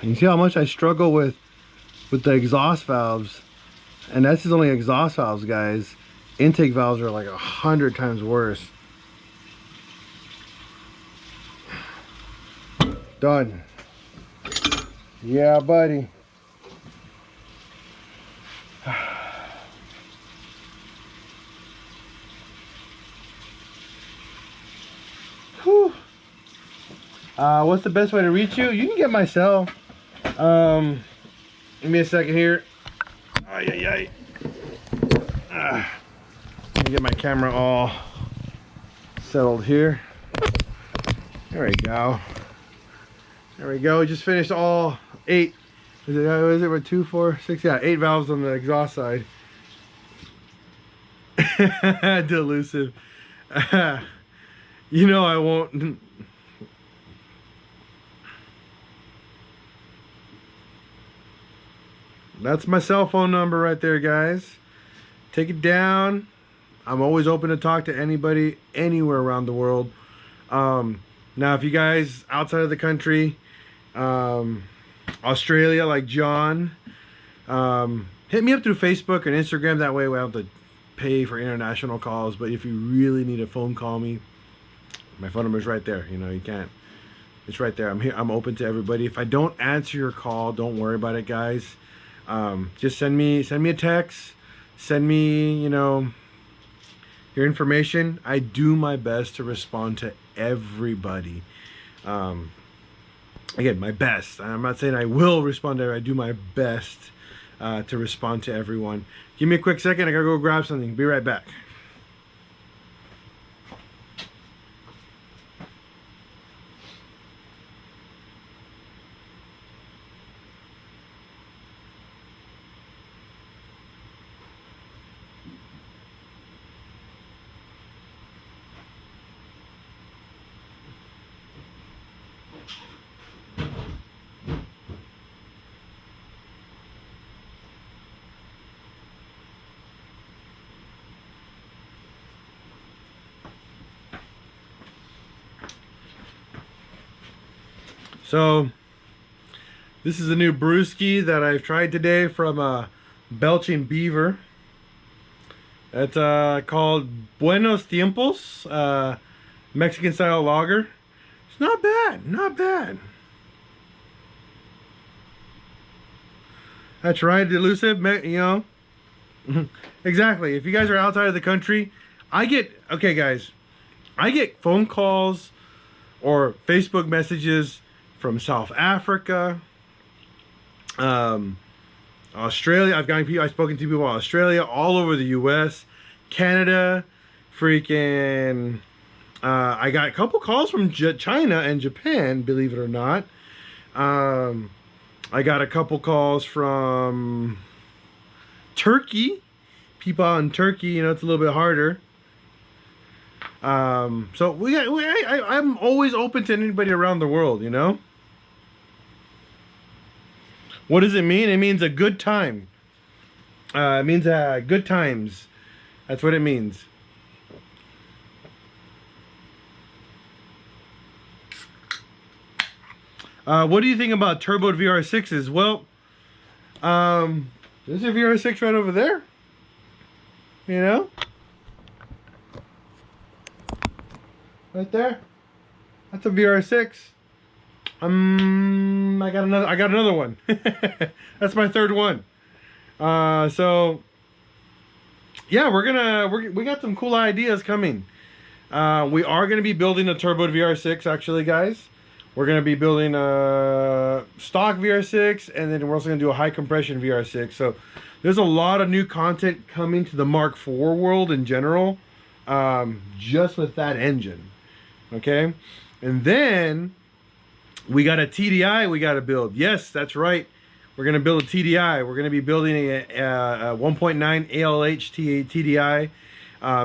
You see how much I struggle with the exhaust valves, and that's just only exhaust valves, guys. Intake valves are like 100 times worse. Done. Yeah, buddy. Whew. What's the best way to reach you? You can get my cell. Give me a second here. Ay, ay, ay. Let me get my camera all settled here. There we go. There we go. We just finished all 8. Is it 2, 4, 6? Yeah, 8 valves on the exhaust side. Delusive. You know I won't. That's my cell phone number right there, guys. Take it down. I'm always open to talk to anybody anywhere around the world. Now, if you guys outside of the country, Australia, like John, hit me up through Facebook and Instagram. That way we don't have to pay for international calls. But if you really need a phone, call me. My phone number is right there. You know, you can't. It's right there. I'm here. I'm open to everybody. If I don't answer your call, don't worry about it, guys. Just send me a text. Send me, you know, your information. I do my best to respond to everybody. Again, my best. I'm not saying I will respond to everybody. I do my best to respond to everyone. Give me a quick second. I gotta go grab something. Be right back. So this is a new brewski that I've tried today from Belching Beaver. It's called Buenos Tiempos, Mexican style lager. It's not bad, not bad. That's right, Delusive, you know. Exactly. If you guys are outside of the country, okay guys, I get phone calls or Facebook messages from South Africa, Australia. I've spoken to people in Australia, all over the US, Canada, freaking, I got a couple calls from China and Japan, believe it or not. I got a couple calls from Turkey, people out in Turkey. You know, it's a little bit harder. So I'm always open to anybody around the world, you know. What does it mean? It means a good time. It means good times. That's what it means. What do you think about turboed VR6s? Well, there's a VR6 right over there. You know? Right there. That's a VR6. I got another one. That's my third one. So yeah, we got some cool ideas coming. We are gonna be building a turboed VR6 actually, guys. We're gonna be building a stock VR6, and then we're also gonna do a high compression VR6. So there's a lot of new content coming to the Mark IV world in general, just with that engine. Okay, and then we got a TDI we got to build. Yes, that's right. We're going to build a TDI. We're going to be building a 1.9 ALH TDI.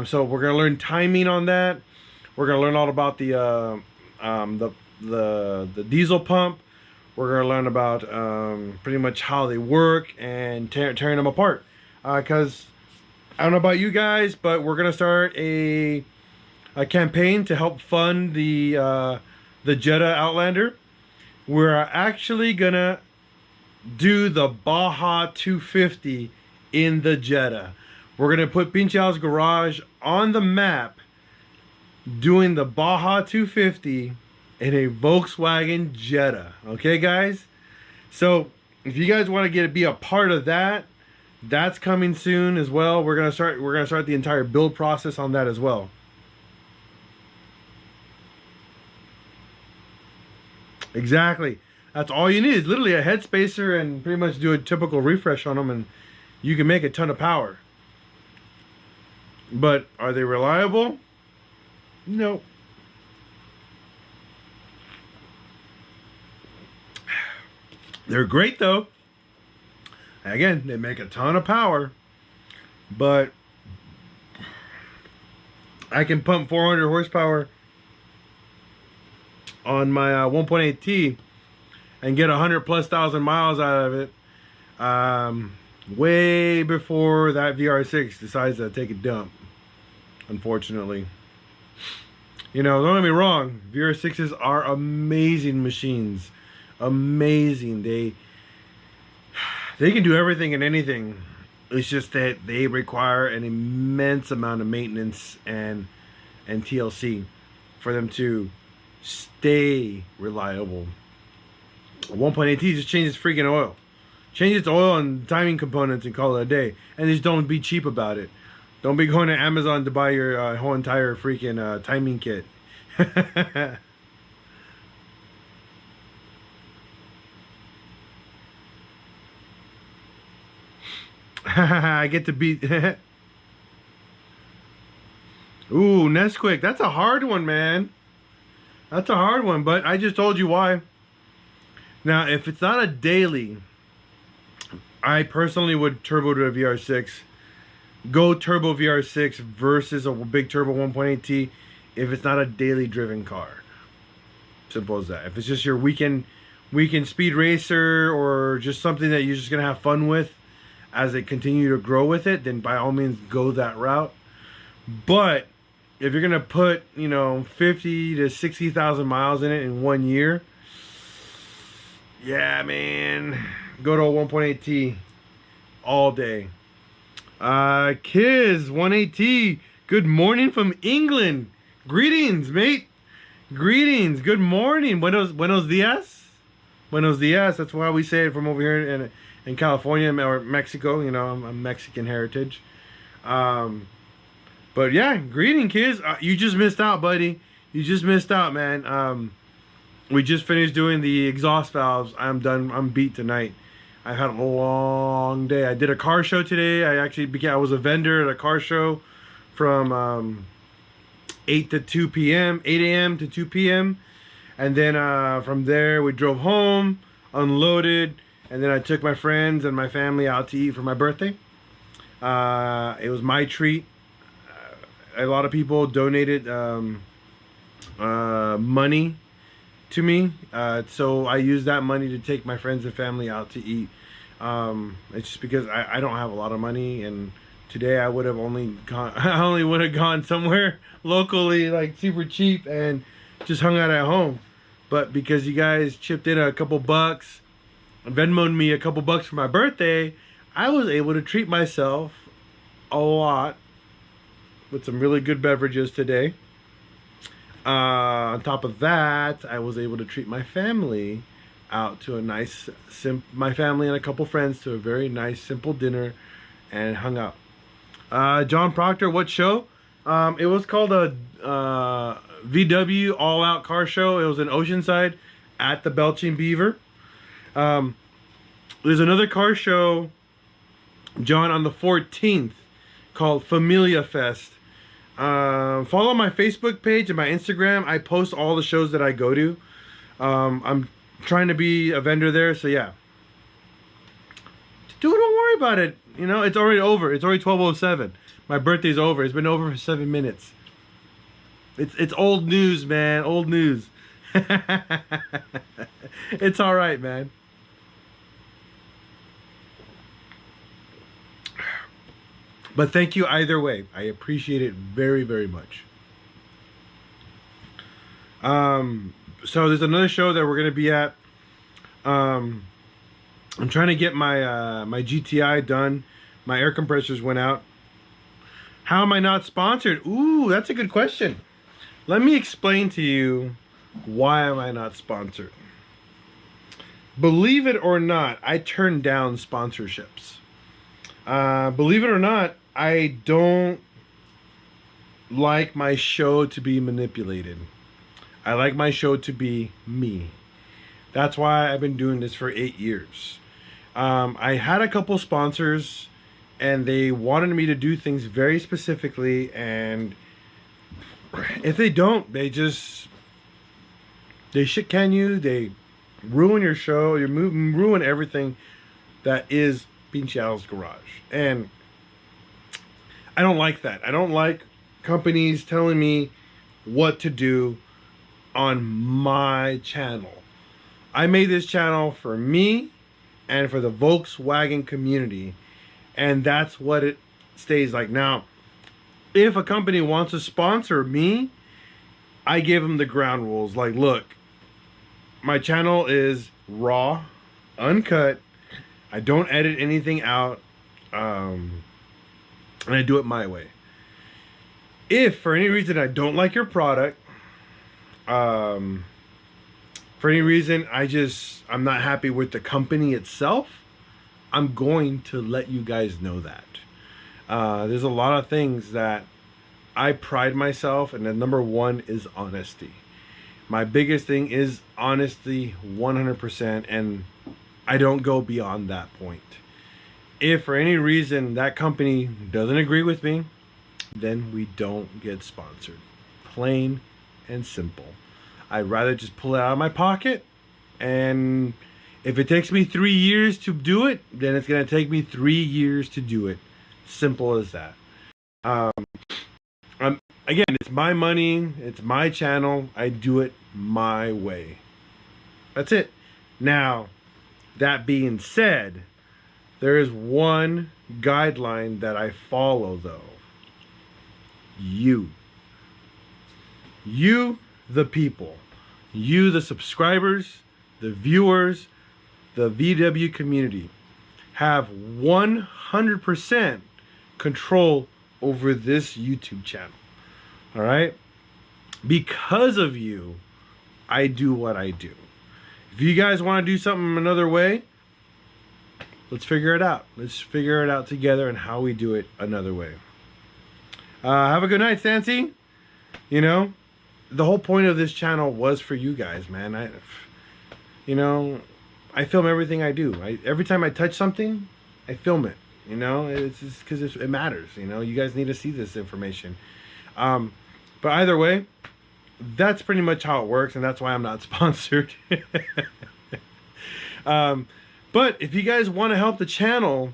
So we're going to learn timing on that. We're going to learn all about the diesel pump. We're going to learn about pretty much how they work and tearing them apart. Because I don't know about you guys, but we're going to start a campaign to help fund the Jetta Outlander. We're actually gonna do the Baja 250 in the Jetta. We're gonna put Pinchal's Garage on the map doing the Baja 250 in a Volkswagen Jetta. Okay, guys? So if you guys want to be a part of that, that's coming soon as well. We're gonna start the entire build process on that as well. Exactly. That's all you need is literally a head spacer and pretty much do a typical refresh on them, and you can make a ton of power. But are they reliable? No. They're great though. Again, they make a ton of power, but I can pump 400 horsepower on my 1.8T and get 100,000+ miles out of it way before that VR6 decides to take a dump, unfortunately. You know, don't get me wrong, VR6s are amazing machines. Amazing. They can do everything and anything. It's just that they require an immense amount of maintenance and TLC for them to stay reliable. 1.8T just changes freaking oil. Change its oil and timing components and call it a day. And just don't be cheap about it. Don't be going to Amazon to buy your whole entire freaking timing kit. I get to beat. Ooh, Nesquik. That's a hard one, man. That's a hard one, but I just told you why. Now, if it's not a daily, I personally would turbo to a VR6. Go turbo VR6 versus a big turbo 1.8T if it's not a daily driven car. Simple as that. If it's just your weekend speed racer or just something that you're just gonna have fun with as they continue to grow with it, then by all means go that route. But if you're gonna put, you know, 50 to 60,000 miles in it in 1 year, yeah, man, go to a 1.8T all day. Kiz 180, good morning from England. Greetings, mate. Greetings. Good morning. Buenos dias. Buenos dias. That's why we say it from over here in California or Mexico. You know, I'm Mexican heritage. But yeah, greeting, kids. You just missed out, buddy. You just missed out, man. We just finished doing the exhaust valves. I'm done. I'm beat tonight. I've had a long day. I did a car show today. I was a vendor at a car show from 8 to 2 p.m., 8 a.m. to 2 p.m. And then from there, we drove home, unloaded, and then I took my friends and my family out to eat for my birthday. It was my treat. A lot of people donated money to me, so I used that money to take my friends and family out to eat. It's just because I don't have a lot of money, and today I would have only gone somewhere locally, like super cheap, and just hung out at home. But because you guys chipped in a couple bucks, Venmoed me a couple bucks for my birthday, I was able to treat myself a lot with some really good beverages today. On top of that, I was able to treat my family out to a nice, my family and a couple friends to a very nice, simple dinner and hung out. John Proctor, what show? It was called a VW All Out Car Show. It was in Oceanside at the Belching Beaver. There's another car show, John, on the 14th called Familia Fest. Follow my Facebook page and my Instagram. I post all the shows that I go to. I'm trying to be a vendor there, so yeah. Dude, don't worry about it. You know, it's already over. It's already 12:07. My birthday's over. It's been over for 7 minutes. It's old news, man. Old news. It's all right, man. But thank you either way. I appreciate it very, very much. So there's another show that we're going to be at I'm trying to get my my GTI done. My air compressors went out. How am I not sponsored? Ooh, that's a good question. Let me explain to you why am I not sponsored. Believe it or not, I turn down sponsorships. Believe it or not, I don't like my show to be manipulated. I like my show to be me. That's why I've been doing this for 8 years. I had a couple sponsors and they wanted me to do things very specifically, and if they don't, they shit can you, they ruin your show, you ruin everything that is Pinchial's Garage. And I don't like that. I don't like companies telling me what to do on my channel. I made this channel for me and for the Volkswagen community, and that's what it stays like. Now, if a company wants to sponsor me, I give them the ground rules. Like, look, my channel is raw, uncut. I don't edit anything out, and I do it my way. If for any reason I don't like your product, for any reason I'm not happy with the company itself, I'm going to let you guys know that. There's a lot of things that I pride myself, and the number one is honesty. My biggest thing is honesty, 100%, and I don't go beyond that point. If for any reason that company doesn't agree with me, then we don't get sponsored. Plain and simple. I'd rather just pull it out of my pocket, and if it takes me 3 years to do it, then it's going to take me 3 years to do it. Simple as that. Again, it's my money, it's my channel, I do it my way. That's it. Now, that being said, there is one guideline that I follow, though. You, the people, you, the subscribers, the viewers, the VW community, have 100% control over this YouTube channel. All right? Because of you, I do what I do. If you guys want to do something another way, let's figure it out. Let's figure it out together and how we do it another way. Have a good night, Stancy. You know, the whole point of this channel was for you guys, man. I film everything I do. Every time I touch something, I film it. You know, it's just because it matters. You know, you guys need to see this information. But either way, that's pretty much how it works, and that's why I'm not sponsored. But if you guys want to help the channel,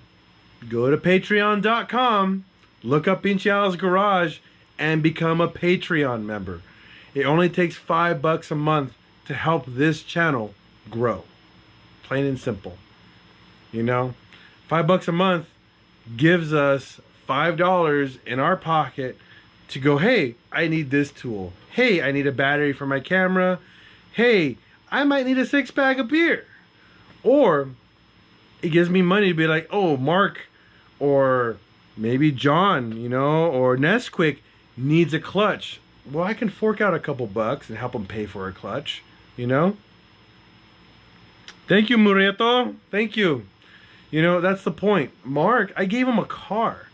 go to patreon.com, look up Pinchial's Garage, and become a Patreon member. It only takes $5 a month to help this channel grow. Plain and simple. You know, $5 a month gives us $5 in our pocket to go, hey, I need this tool. Hey, I need a battery for my camera. Hey, I might need a 6-pack of beer. Or it gives me money to be like, oh, Mark or maybe John, you know, or Nesquik needs a clutch. Well, I can fork out a couple bucks and help them pay for a clutch, you know. Thank you, Murieto. Thank you. You know, that's the point. Mark, I gave him a car.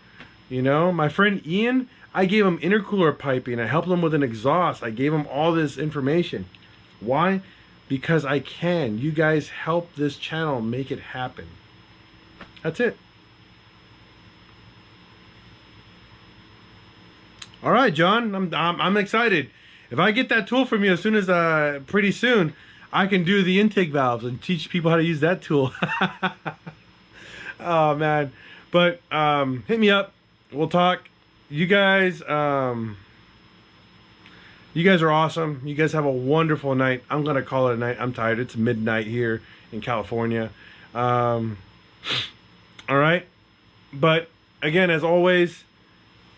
You know, my friend Ian, I gave him intercooler piping. I helped him with an exhaust. I gave him all this information. Why? Because I can. You guys help this channel make it happen. That's it. All right, John, I'm excited. If I get that tool from you as soon as pretty soon, I can do the intake valves and teach people how to use that tool. Oh man, but hit me up. We'll talk. You guys are awesome. You guys have a wonderful night. I'm gonna call it a night. I'm tired. It's midnight here in California. All right, but again, as always,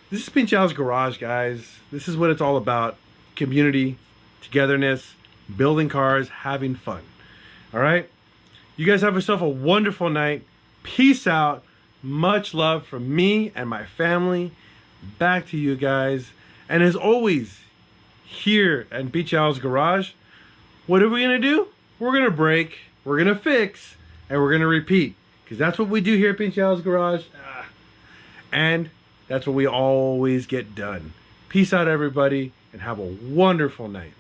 this is Pinchial's Garage, guys. This is what it's all about: community, togetherness, building cars, having fun. All right, You guys have yourself a wonderful night. Peace out. Much love from me and my family. Back to you guys. And as always, here at Beach Owl's Garage, what are we going to do? We're going to break, we're going to fix, and we're going to repeat. Because that's what we do here at Beach Owl's Garage. And that's what we always get done. Peace out, everybody, and have a wonderful night.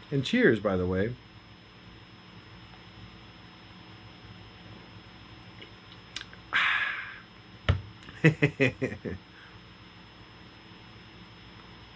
And cheers, by the way.